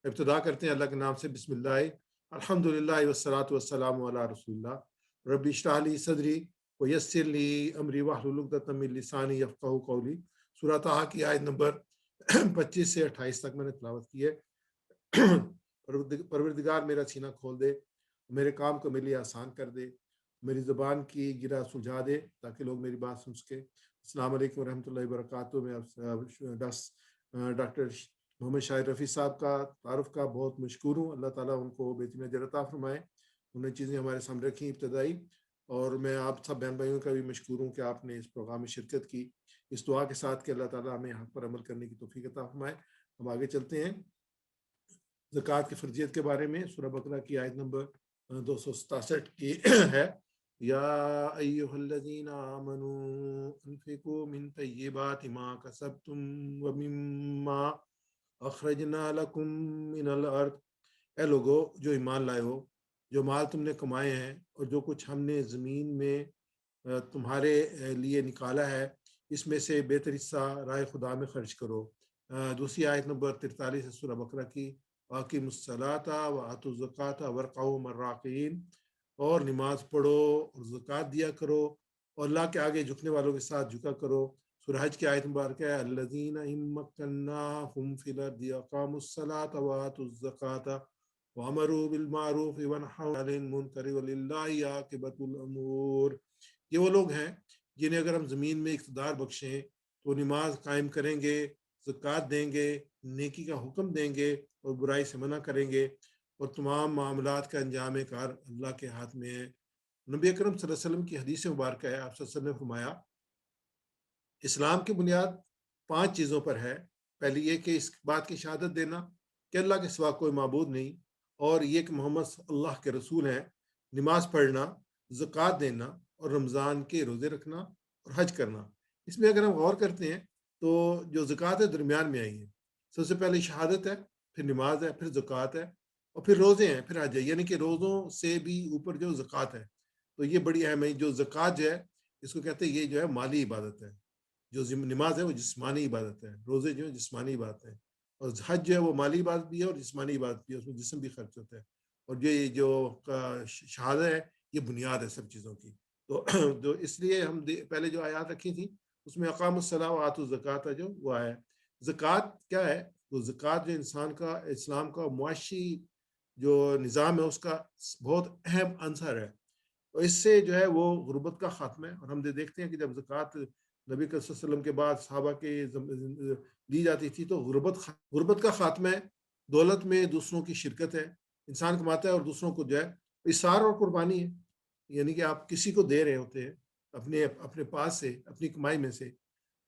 ابتدا کرتے ہیں اللہ کے نام سے، بسم اللہ الحمدللہ والصلاۃ والسلام علی رسول اللہ، رب اشرح لی صدری ویسر لی امری واحلل عقدۃ من لسانی یفقہوا قولی۔ سورہ طٰہٰ کی آیت نمبر 25 سے 28 تک میں نے تلاوت کی ہے۔ پروردگار میرا سینہ کھول دے، میرے کام کو میرے لیے آسان کر دے، میری زبان کی گرہ سلجھا دے تاکہ لوگ میری بات سن سکیں۔ السلام علیکم ورحمۃ اللہ وبرکاتہ۔ میں ڈاکٹر محمد شاہد رفیع صاحب کا تعارف کا بہت مشکور ہوں۔ اللہ تعالیٰ ان کو بہترین اجر عطا فرمائے۔ انہوں نے چیزیں ہمارے سامنے رکھی ابتدائی، اور میں آپ سب بہن بھائیوں کا بھی مشکور ہوں کہ آپ نے اس پروگرام میں شرکت کی، اس دعا کے ساتھ کہ اللہ تعالیٰ ہمیں حق پر عمل کرنے کی توفیق عطا فرمائے۔ ہم آگے چلتے ہیں زکوٰۃ کی فرضیت کے بارے میں۔ سورہ بقرہ کی آیت نمبر 267 کی ہے، یا ایھا الذین آمنوا انفقوا من طیبات ما کسبتم ومما اخرجنا لکم من الارض۔ اے لوگو جو ایمان لائے ہو، جو مال تم نے کمائے ہیں اور جو کچھ ہم نے زمین میں تمہارے لیے نکالا ہے، اس میں سے بہتر حصہ راہ خدا میں خرچ کرو۔ دوسری آیت نمبر 43 ہے سورہ بقرہ کی، وَأَقِیمُوا الصَّلَاةَ وَآتُوا الزَّکَاةَ وَارْکَعُوا مَعَ الرَّاکِعِینَ۔ اور نماز پڑھو اور زکوٰۃ دیا کرو اور اللہ کے آگے جھکنے والوں کے ساتھ جھکا کرو۔ سورہ حج کی آیت مبارکہ ہے، الذین ان مکناہم فی الارض اقاموا الصلاۃ وآتوا الزکاۃ وامروا بالمعروف ونہوا عن المنکر وللہ عاقبۃ الامور۔ یہ وہ لوگ ہیں جنہیں اگر ہم زمین میں اقتدار بخشیں تو نماز قائم کریں گے، زکوٰۃ دیں گے، نیکی کا حکم دیں گے اور برائی سے منع کریں گے، اور تمام معاملات کا انجام کار اللہ کے ہاتھ میں ہے۔ نبی اکرم صلی اللہ علیہ وسلم کی حدیث مبارکہ ہے، آپ صلی اللہ علیہ وسلم نے فرمایا اسلام کی بنیاد 5 چیزوں پر ہے۔ پہلی یہ کہ اس بات کی شہادت دینا کہ اللہ کے سوا کوئی معبود نہیں، اور یہ کہ محمد اللہ کے رسول ہیں، نماز پڑھنا، زکوٰۃ دینا اور رمضان کے روزے رکھنا اور حج کرنا۔ اس میں اگر ہم غور کرتے ہیں تو جو زکوٰۃ ہے درمیان میں آئی ہے۔ سب سے پہلے شہادت ہے، پھر نماز ہے، پھر زکوٰۃ ہے، اور پھر روزے ہیں، پھر حج ہے، یعنی کہ روزوں سے بھی اوپر جو زکوٰۃ ہے۔ تو یہ بڑی اہم ہے۔ جو زکوٰۃ جو ہے اس کو کہتے ہیں یہ جو ہے مالی عبادت ہے، جو نماز ہے وہ جسمانی عبادت ہے، روزے جو ہے جسمانی عبادت ہے، اور حج جو ہے وہ مالی عبادت بھی ہے اور جسمانی عبادت بھی ہے، اس میں جسم بھی خرچ ہوتا ہے۔ اور یہ جو شہادت ہے یہ بنیاد ہے سب چیزوں کی۔ تو اس لیے ہم پہلے جو آیات رکھی تھی اس میں اقام الصلاۃ وآتوا الزکاۃ جو وہ ہے۔ زکوٰۃ کیا ہے؟ وہ زکوٰۃ جو انسان کا، اسلام کا معاشی جو نظام ہے اس کا بہت اہم عنصر ہے، اور اس سے جو ہے وہ غربت کا خاتمہ ہے۔ اور ہم دیکھتے ہیں کہ جب زکوٰۃ نبی صلی اللہ علیہ وسلم کے بعد صحابہ کے دی جاتی تھی تو غربت کا خاتمہ ہے، دولت میں دوسروں کی شرکت ہے، انسان کماتا ہے اور دوسروں کو جو ہے اثار اور قربانی ہے، یعنی کہ آپ کسی کو دے رہے ہوتے ہیں اپنے پاس سے، اپنی کمائی میں سے۔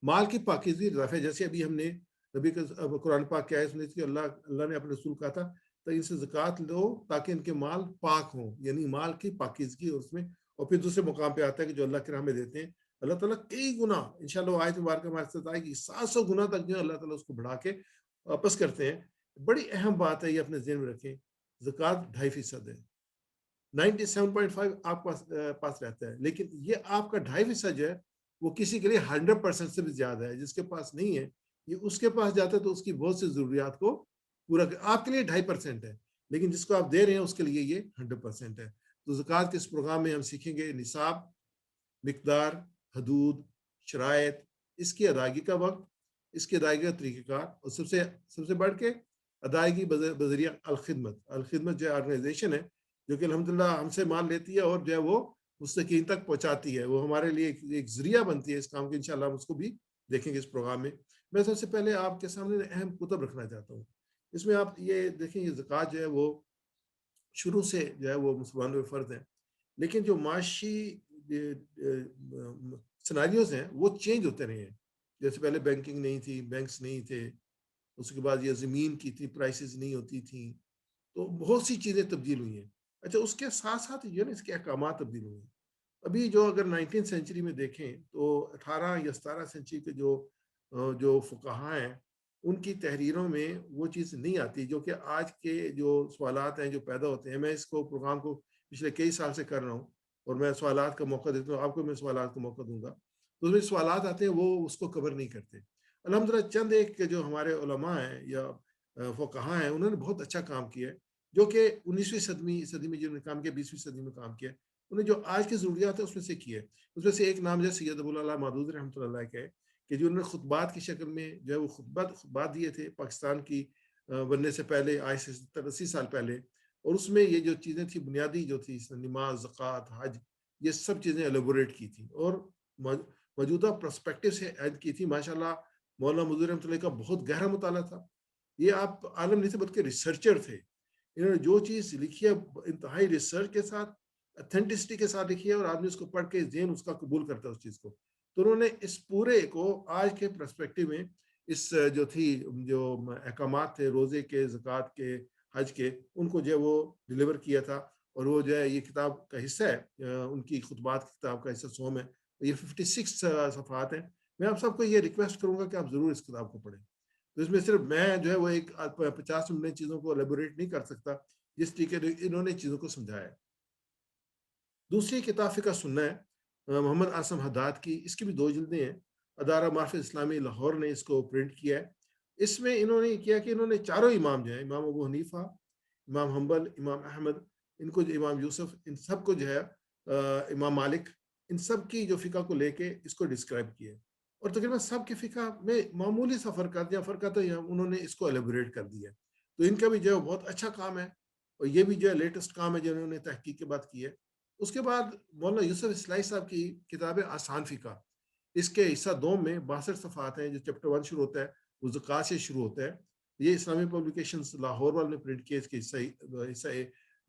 مال کی پاکیزگی رفع، جیسے ابھی ہم نے نبی کا قرآن پاک کی آیت سنی تھی کہ اللہ نے اپنے رسول کہا تھا تو ان سے زکوٰۃ لو تاکہ ان کے مال پاک ہوں، یعنی مال کی پاکیزگی اس میں۔ اور پھر دوسرے مقام پہ آتا ہے کہ جو اللہ کی راہ میں دیتے ہیں اللہ تعالیٰ کئی گنا، انشاءاللہ آیت مبارکہ ہمارے ساتھ آئے گی، 700 گنا تک جو ہے اللہ تعالیٰ اس کو بڑھا کے واپس کرتے ہیں۔ بڑی اہم بات ہے، یہ اپنے ذہن میں رکھیں، زکوٰۃ 2.5% ہے، 97.5 آپ پاس رہتا ہے، لیکن یہ آپ کا 2.5% جو ہے وہ کسی کے لیے 100% سے بھی زیادہ ہے۔ جس کے پاس نہیں ہے یہ اس کے پاس جاتا ہے تو اس کی بہت سی ضروریات کو پورا آپ کے لیے 2.5% ہے، لیکن جس کو آپ دے رہے ہیں اس کے لیے یہ 100% ہے۔ تو زکوٰۃ کے اس پروگرام میں ہم سیکھیں گے نصاب، مقدار، حدود، شرائط، اس کی ادائیگی کا وقت، اس کی ادائیگی کا طریقہ کار، اور سب سے بڑھ کے ادائیگی بذریعہ الخدمت جو آرگنائزیشن ہے جو کہ الحمدللہ ہم سے مال لیتی ہے اور جو ہے وہ مستحقین تک پہنچاتی ہے، وہ ہمارے لیے ایک ذریعہ بنتی ہے اس کام کے۔ انشاءاللہ ہم اس کو بھی دیکھیں گے اس پروگرام میں۔ میں سب سے پہلے آپ کے سامنے اہم کتب رکھنا چاہتا ہوں۔ اس میں آپ یہ دیکھیں، یہ زکوٰۃ جو ہے وہ شروع سے جو ہے وہ مسلمانوں پہ فرض ہے، لیکن جو معاشی سیناریوز ہیں وہ چینج ہوتے رہے ہیں۔ جیسے پہلے بینکنگ نہیں تھی، بینکس نہیں تھے، اس کے بعد یہ زمین کی اتنی پرائسز نہیں ہوتی تھیں، تو بہت سی چیزیں تبدیل ہوئی ہیں۔ اچھا، اس کے ساتھ ساتھ جو ہے نا اس کے احکامات تبدیل ہوئے ہیں۔ ابھی جو اگر 19 سینچری میں دیکھیں تو 18 یا 17 سینچری کے جو فقہاء ہیں ان کی تحریروں میں وہ چیز نہیں آتی جو کہ آج کے جو سوالات ہیں جو پیدا ہوتے ہیں۔ میں اس کو پروگرام کو پچھلے کئی سال سے کر رہا ہوں اور میں سوالات کا موقع دیتا ہوں، آپ کو میں سوالات کا موقع دوں گا، تو اس میں سوالات آتے ہیں وہ اس کو کور نہیں کرتے۔ الحمدللہ چند ایک جو ہمارے علماء ہیں یا وہ کہاں ہیں، انہوں نے بہت اچھا کام کیا ہے، جو کہ 19ویں صدی میں جنہوں نے کام کیا، 20ویں صدی میں کام کیا، انہیں جو آج کی ضروریات ہے اس میں سے کیا ہے۔ اس میں سے ایک نام جو ہے سید ابوالعلا مودود رحمۃ اللہ علیہ کا ہے، کہ جو انہوں نے خطبات کی شکل میں جو ہے وہ خطبات دیے تھے پاکستان کی بننے سے پہلے، آج سے 70-80 سال پہلے، اور اس میں یہ جو چیزیں تھیں بنیادی جو تھی نماز، زکوٰۃ، حج، یہ سب چیزیں ایلیبوریٹ کی تھیں اور موجودہ پرسپیکٹو سے ایڈ کی تھی۔ ماشاءاللہ مولانا مودود رحمۃ اللہ کا بہت گہرا مطالعہ تھا، یہ آپ عالم نہیں تھے بلکہ ریسرچر تھے، انہوں نے جو چیز لکھی ہے انتہائی ریسرچ کے ساتھ، اتھینٹسٹی کے ساتھ لکھی ہے، اور آدمی اس کو پڑھ کے ذہن اس کا قبول کرتا ہے اس چیز کو۔ تو انہوں نے اس پورے کو آج کے پرسپیکٹو میں اس جو تھی جو احکامات تھے روزے کے، زکوٰۃ کے، حج کے، ان کو جو ہے وہ ڈلیور کیا تھا، اور وہ جو ہے یہ کتاب کا حصہ ہے، ان کی خطبات کی کتاب کا حصہ سوم ہے، یہ 56 صفحات ہیں۔ میں آپ سب کو یہ ریکویسٹ کروں گا کہ آپ ضرور اس کتاب کو پڑھیں۔ تو اس میں صرف میں جو ہے وہ ایک 50 منٹ میں چیزوں کو ایلیبوریٹ نہیں کر سکتا جس طریقے سے انہوں نے چیزوں کو سمجھایا ہے۔ دوسری کتاب فقہ سنہ ہے، محمد عاصم حداد کی، اس کی بھی 2 جلدیں ہیں، ادارہ معرفت اسلامی لاہور نے اس کو پرنٹ کیا ہے۔ اس میں انہوں نے کیا کہ انہوں نے چاروں امام جو ہیں، امام ابو حنیفہ، امام حنبل، امام احمد، ان کو جو امام یوسف، ان سب کو جو ہے امام مالک، ان سب کی جو فقہ کو لے کے اس کو ڈسکرائب کیا ہے، اور تقریباً سب کے فقہ میں معمولی سا فرق آتا ہے، انہوں نے اس کو ایلیبوریٹ کر دیا ہے۔ تو ان کا بھی جو ہے بہت اچھا کام ہے، اور یہ بھی جو ہے لیٹسٹ کام ہے جو انہوں نے تحقیق کے بعد کی ہے۔ اس کے بعد مولانا یوسف اصلاحی صاحب کی کتاب ہے آسان فقہ، اس کے حصہ دوم میں 62 صفحات ہیں، جو چیپٹر 1 شروع ہوتا ہے وہ زکوٰۃ سے شروع ہوتا ہے۔ یہ اسلامی پبلیکیشنز لاہور والے نے پرنٹ کیا، اس کے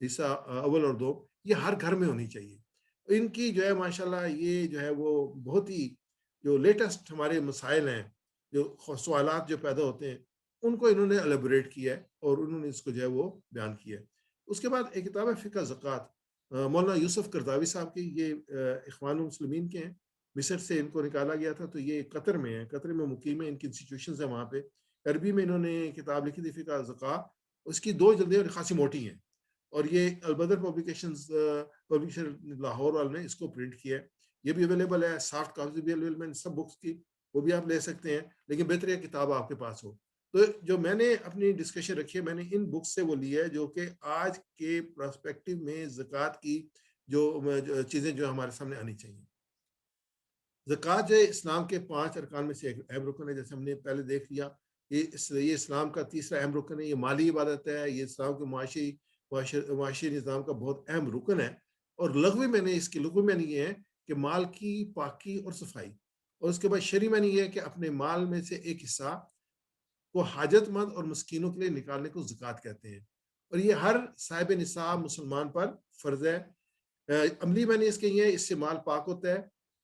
حصہ اول اور دوم، یہ ہر گھر میں ہونی چاہیے۔ ان کی جو ہے ماشاءاللہ یہ جو ہے وہ بہت ہی جو لیٹسٹ ہمارے مسائل ہیں، جو سوالات جو پیدا ہوتے ہیں، ان کو انہوں نے ایلیبوریٹ کیا ہے، اور انہوں نے اس کو جو ہے وہ بیان کیا ہے۔ اس کے بعد ایک کتاب ہے فقہ زکوٰۃ، مولانا یوسف قرضاوی صاحب کی، یہ اخوان المسلمین کے ہیں، مصر سے ان کو نکالا گیا تھا، تو یہ قطر میں ہے، قطر میں مقیم ہے، ان کی انسٹیٹیوشنز ہیں وہاں پہ۔ عربی میں انہوں نے کتاب لکھی تھی فقہ زکوٰۃ، اس کی 2 جلدیں اور خاصی موٹی ہیں، اور یہ البدر پبلیشر لاہور والے نے اس کو پرنٹ کیا ہے۔ یہ بھی اویلیبل ہے، سافٹ کاپی بھی اویلیبل ہے سب بکس کی، وہ بھی آپ لے سکتے ہیں، لیکن بہتر ہے کتاب آپ کے پاس ہو۔ تو جو میں نے اپنی ڈسکشن رکھی ہے، میں نے ان بکس سے وہ لی ہے جو کہ آج کے پرسپیکٹو میں زکوٰۃ کی جو چیزیں جو ہمارے سامنے آنی چاہیے۔ زکوٰۃ جو ہے اسلام کے 5 ارکان میں سے ایک اہم رکن ہے، جیسے ہم نے پہلے دیکھ لیا، یہ اسلام کا تیسرا اہم رکن ہے، یہ مالی عبادت ہے، یہ اسلام کے معاشی نظام کا بہت اہم رکن ہے، اور لغوی میں نے اس کی لغوی میں یہ ہے کہ مال کی پاکی اور صفائی، اور اس کے بعد شرعی میں یہ ہے کہ اپنے مال میں سے ایک حصہ کو حاجت مند اور مسکینوں کے لیے نکالنے کو زکوٰۃ کہتے ہیں، اور یہ ہر صاحب نصاب مسلمان پر فرض ہے۔ عملی میں نے اس کے یہ ہے، اس سے مال پاک ہوتا ہے،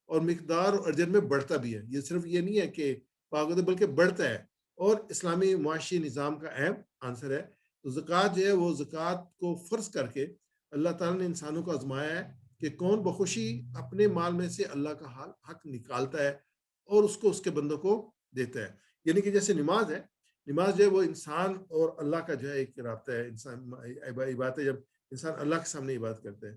اور مقدار اور اجر میں بڑھتا بھی ہے، یہ صرف یہ نہیں ہے کہ پاک ہوتا ہے بلکہ بڑھتا ہے، اور اسلامی معاشی نظام کا اہم عنصر ہے۔ تو زکوٰۃ جو ہے وہ زکوٰۃ کو فرض کر کے اللہ تعالیٰ نے انسانوں کو آزمایا ہے کہ کون بخوشی اپنے مال میں سے اللہ کا حق نکالتا ہے اور اس کو اس کے بندوں کو دیتا ہے۔ یعنی کہ جیسے نماز ہے، نماز جو ہے وہ انسان اور اللہ کا جو ہے ایک رابطہ ہے، انسان عبادت ہے، جب انسان اللہ کے سامنے عبادت کرتا ہے۔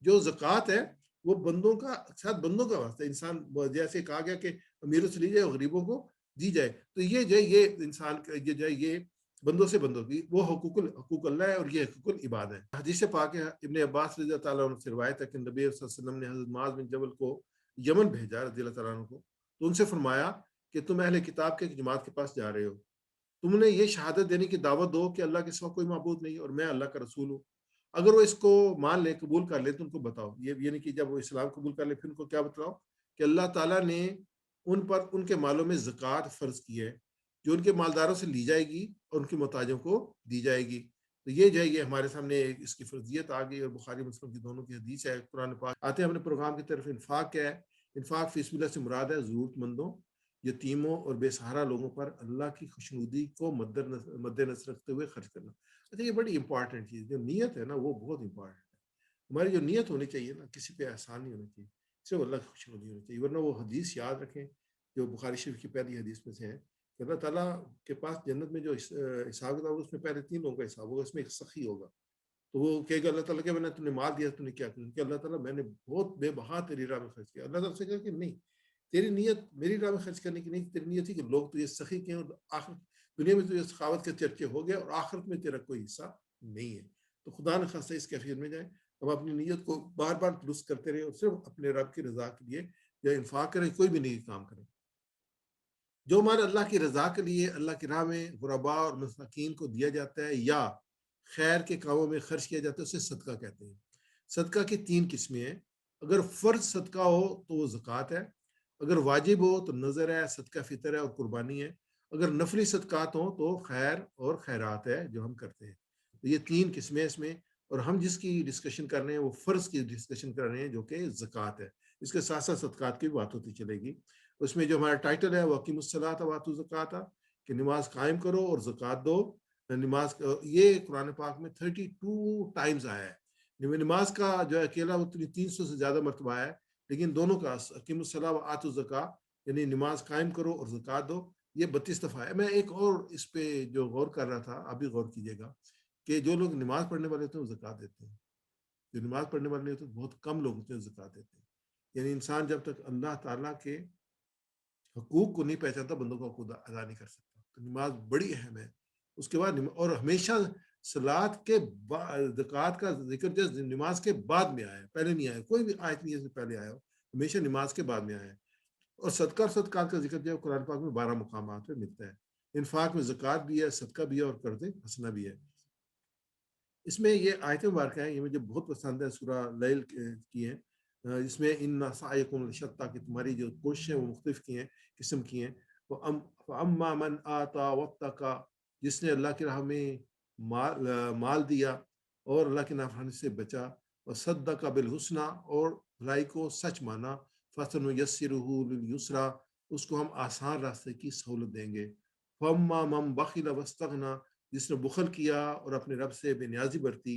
جو زکوٰۃ ہے وہ بندوں کا ساتھ بندوں کا واسطہ، انسان جیسے کہا گیا کہ امیروں سے لی جائے اور غریبوں کو دی جائے، تو یہ جو ہے یہ انسان یہ جو ہے یہ بندوں سے بندوں کی وہ حقوق اللہ ہے، اور یہ حقوق العباد ہے۔ حدیث پاک ہے، ابن عباس رضی اللہ تعالیٰ عنہ سے روایت ہے کہ نبی صلی اللہ علیہ وسلم نے حضرت معاذ بن جبل کو یمن بھیجا رضی اللہ تعالیٰ عنہ کو، تو ان سے فرمایا کہ تم اہل کتاب کے ایک جماعت کے پاس جا رہے ہو، تم نے یہ شہادت دینے کی دعوت دو کہ اللہ کے سوا کوئی معبود نہیں اور میں اللہ کا رسول ہوں۔ اگر وہ اس کو مان لے، قبول کر لے، تو ان کو بتاؤ، یہ یعنی کہ جب وہ اسلام قبول کر لے پھر ان کو کیا بتاؤ کہ اللہ تعالیٰ نے ان پر ان کے مالوں میں زکوٰۃ فرض کی ہے، جو ان کے مالداروں سے لی جائے گی اور ان کے محتاجوں کو دی جائے گی۔ تو یہ جو ہے یہ ہمارے سامنے اس کی فرضیت آ گئی، اور بخاری مسلم کی دونوں کی حدیث ہے۔ قرآن پاک آتے ہیں اپنے پروگرام کی طرف۔ انفاق کیا ہے؟ انفاق فی سبیل اللہ سے مراد ہے ضرورت مندوں، یتیموں اور بے سہارا لوگوں پر اللہ کی خوشنودی کو مد نظر رکھتے ہوئے خرچ کرنا۔ اچھا، یہ بڑی امپورٹنٹ چیز، جو نیت ہے نا وہ بہت امپورٹنٹ ہے۔ ہماری جو نیت ہونی چاہیے نا، کسی پہ احسان نہیں ہونا چاہیے، صرف اللہ کی خوشنودی ہونی چاہیے۔ ورنہ وہ حدیث یاد رکھیں جو بخاری شریف کی پہلی حدیث میں سے ہے کہ اللہ تعالیٰ کے پاس جنت میں جو حساب کتاب، اس میں پہلے 3 لوگوں کا حساب ہوگا، اس میں ایک سخی ہوگا، تو وہ کہے گا اللہ تعالیٰ کہ میں نے تم نے مال دیا، تم نے کیا کیا؟ کہ اللہ تعالیٰ میں نے بہت بے بہا تیری راہ میں خرچ کیا۔ اللہ تعالیٰ سے کہا کہ نہیں، تیری نیت میری راہ میں خرچ کرنے کی نہیں، تیری نیت تھی کہ لوگ تجھے سخی کہیں اور آخر دنیا میں تجھے سخاوت کے چرچے ہو گئے اور آخرت میں تیرا کوئی حصہ نہیں ہے. تو خدا نہ خاصہ اس کیفیت میں جائیں. اب اپنی نیت کو بار بار درست کرتے رہے اور صرف اپنے رب کی رضا کے لیے یا انفاق کریں, کوئی بھی نہیں کام کریں. جو ہمارے اللہ کی رضا کے لیے اللہ کی راہ میں غربا اور مساکین کو دیا جاتا ہے یا خیر کے کاموں میں خرچ کیا جاتا ہے اسے صدقہ کہتے ہیں. صدقہ کی 3 قسمیں ہیں. اگر فرض صدقہ ہو تو وہ زکوٰۃ ہے, اگر واجب ہو تو نظر ہے, صدقہ فطر ہے اور قربانی ہے, اگر نفلی صدقات ہوں تو خیر اور خیرات ہے جو ہم کرتے ہیں. تو یہ 3 قسمیں اس میں, اور ہم جس کی ڈسکشن کر رہے ہیں وہ فرض کی ڈسکشن کر رہے ہیں جو کہ زکوٰۃ ہے. اس کے ساتھ ساتھ صدقات کی بات ہوتی چلے گی. اس میں جو ہمارا ٹائٹل ہے وَأَقِیمُوا الصَّلَاةَ وَآتُوا الزَّکَاةَ کہ نماز قائم کرو اور زکوٰۃ دو. نماز یہ قرآن پاک میں 32 ٹائمز آیا ہے. نماز کا جو ہے اکیلا وہ 300 سے زیادہ مرتبہ آیا ہے, لیکن دونوں کا اقیموا الصلاۃ وآتوا الزکاۃ یعنی نماز قائم کرو اور زکوٰۃ دو یہ 32 دفعہ ہے. میں ایک اور اس پہ جو غور کر رہا تھا, آپ بھی غور کیجیے گا کہ جو لوگ نماز پڑھنے والے ہوتے ہیں وہ زکوٰۃ دیتے ہیں. جو نماز پڑھنے والے ہوتے ہیں بہت کم لوگ ہوتے ہیں زکوٰۃ دیتے ہیں. یعنی انسان جب تک اللہ تعالیٰ کے حقوق کو نہیں پہچانتا بندوں کا حقوق ادا نہیں کر سکتا. تو نماز بڑی اہم ہے. اس کے بعد اور ہمیشہ صلات کے زکوٰۃ کا ذکر جیسے نماز کے بعد میں آیا ہے, پہلے نہیں آیا. کوئی بھی آیت نہیں ہے پہلے آیا ہو, ہمیشہ نماز کے بعد میں آیا ہے. اور صدقہ اور صدقات کا ذکر جو ہے قرآن پاک میں 12 مقامات پہ ملتا ہے. انفاق میں زکوٰۃ بھی ہے, صدقہ بھی ہے اور قرض حسنہ بھی ہے. اس میں یہ آیت مبارکہ ہیں, یہ مجھے بہت پسند ہے, سورہ لیل کی ہیں. اس میں ان سعیکم لشتیٰ کہ تمہاری جو کوششیں وہ مختلف کی ہیں, قسم کی ہیں. فَأَمَّا مَنْ آتَىٰ وَاتَّقَىٰ جس نے اللہ کی راہ میں مال دیا اور اللہ کے نافرمانی سے بچا, وَصَدَّقَ بِالْحُسْنَىٰ اور بھلائی کو سچ مانا, فَسَنُيَسِّرُهُ لِلْيُسْرَىٰ اس کو ہم آسان راستے کی سہولت دیں گے. فَأَمَّا مَنْ بَخِلَ وَاسْتَغْنَىٰ جس نے بخل کیا اور اپنے رب سے بے نیازی برتی,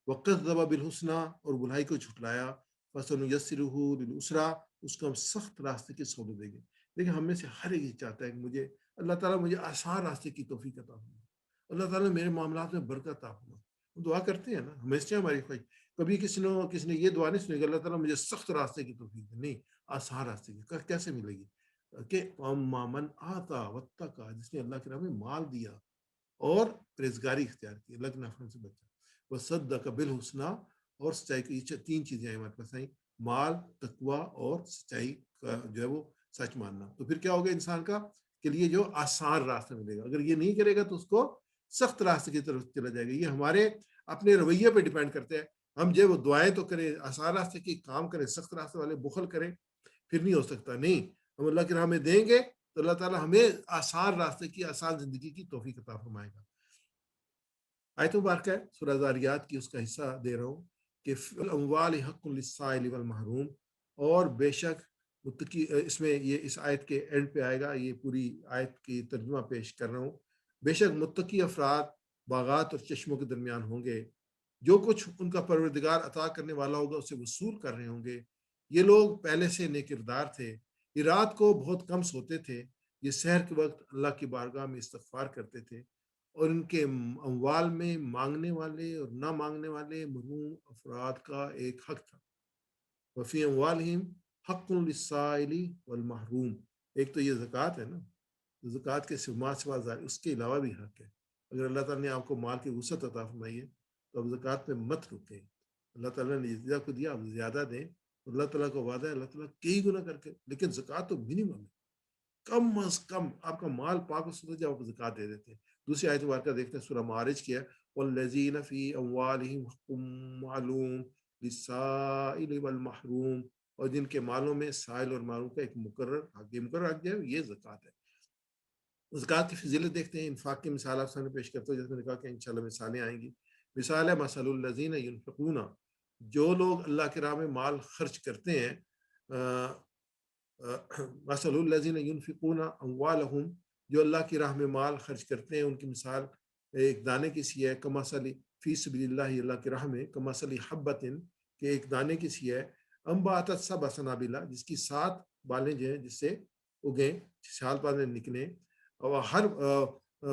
وَكَذَّبَ بِالْحُسْنَىٰ اور بھلائی کو جھٹلایا, فَسَنُيَسِّرُهُ لِلْيُسْرَىٰ اس کو ہم سخت راستے کی سہولت دیں گے. لیکن ہم میں سے ہر ایک چاہتا ہے کہ مجھے اللہ تعالیٰ مجھے آسان راستے کی توفیق عطا فرما, اللہ تعالیٰ میرے معاملات میں برکت عطا فرما. ہم دعا کرتے ہیں نا, ہمیشہ ہماری خواہش. کبھی کسی نے یہ دعا نہیں سنی کہ اللہ تعالیٰ مجھے سخت راستے کی توفیق دے, نہیں, آسان راستے کی. کیسے ملے گی؟ کہ مَن آتَىٰ وَاتَّقَىٰ جس نے اللہ کے راہ میں مال دیا اور پرہیزگاری اختیار کی, اللہ کے نافرمانی سے بچا. وَصَدَّقَ بِالْحُسْنَىٰ اور سچائی کی. یہ 3 چیزیں ہیں ہمارے پاس آئیں, مال, تقویٰ اور سچائی کا جو ہے وہ سچ ماننا. تو پھر کیا ہوگا انسان کا کے لیے جو آسان راستہ ملے گا. اگر یہ نہیں کرے گا تو اس کو سخت راستے کی طرف چلا جائے گا. یہ ہمارے اپنے رویے پہ ڈیپینڈ کرتے ہیں. ہم جو وہ دعائیں تو کریں, آسان راستے کی کام کریں, سخت راستے والے بخل کریں, پھر نہیں ہو سکتا. نہیں, ہم اللہ کی راہ میں دیں گے تو اللہ تعالیٰ ہمیں آسان راستے کی, آسان زندگی کی توفیق عطا فرمائے گا. آیت مبارکہ ہے سورہ ذاریات کی, اس کا حصہ دے رہا ہوں کہ فی الاموال حق للسائل والمحروم اور بے شک متقی, اس میں یہ اس آیت کے اینڈ پہ آئے گا, یہ پوری آیت کی ترجمہ پیش کر رہا ہوں. بے شک متقی افراد باغات اور چشموں کے درمیان ہوں گے, جو کچھ ان کا پروردگار عطا کرنے والا ہوگا اسے وصول کر رہے ہوں گے. یہ لوگ پہلے سے نیک کردار تھے, یہ رات کو بہت کم سوتے تھے, یہ سحر کے وقت اللہ کی بارگاہ میں استغفار کرتے تھے, اور ان کے اموال میں مانگنے والے اور نہ مانگنے والے محروم افراد کا ایک حق تھا. وفی اموالہم حق للسائل والمحروم, ایک تو یہ زکوٰۃ ہے نا, زکوٰۃ کے سوا اس کے علاوہ بھی حق ہے. اگر اللہ تعالیٰ نے آپ کو مال کی وسعت عطا فرمائی ہے تو اب زکوٰۃ پہ مت رکیں. اللہ تعالیٰ نے جزیہ کو دیا, آپ زیادہ دیں. اللہ تعالیٰ کا وعدہ ہے, اللہ تعالیٰ کئی گنا کر کے, لیکن زکوٰۃ تو منیمم ہے, کم از کم آپ کا مال پاک و ستھرا جب آپ زکوٰۃ دے دیتے ہیں. دوسری آیت مبارکہ دیکھتے ہیں سورہ معارج کی ہے, والذین فی اموالہم حق معلوم للسائل والمحروم اور جن کے مالوں میں سائل اور محروم کا ایک مقرر حق ہے, یہ زکوٰۃ ہے. زکوٰۃ کی فضیلت دیکھتے ہیں. انفاق کی مثال آپ سامنے پیش کرتے ہو, جیسے میں نے کہا کہ انشاءاللہ مثالیں آئیں گی. مثال ہے مثل الذین ینفقون, جو لوگ اللہ کی راہ میں مال خرچ کرتے ہیں, مثل الذین ینفقون اموالہم جو اللہ کی راہ میں مال خرچ کرتے ہیں, ان کی مثال ایک دانے کی سی ہے, کمثل فی سبیل اللہ اللہ کی راہ میں, کمثل حبۃ کہ ایک دانے کی سی ہے, انباتت سبع سنابل جس کی 7 بالیں جو ہیں جس سے اگیں, 7 بالیں نکلیں, اور ہر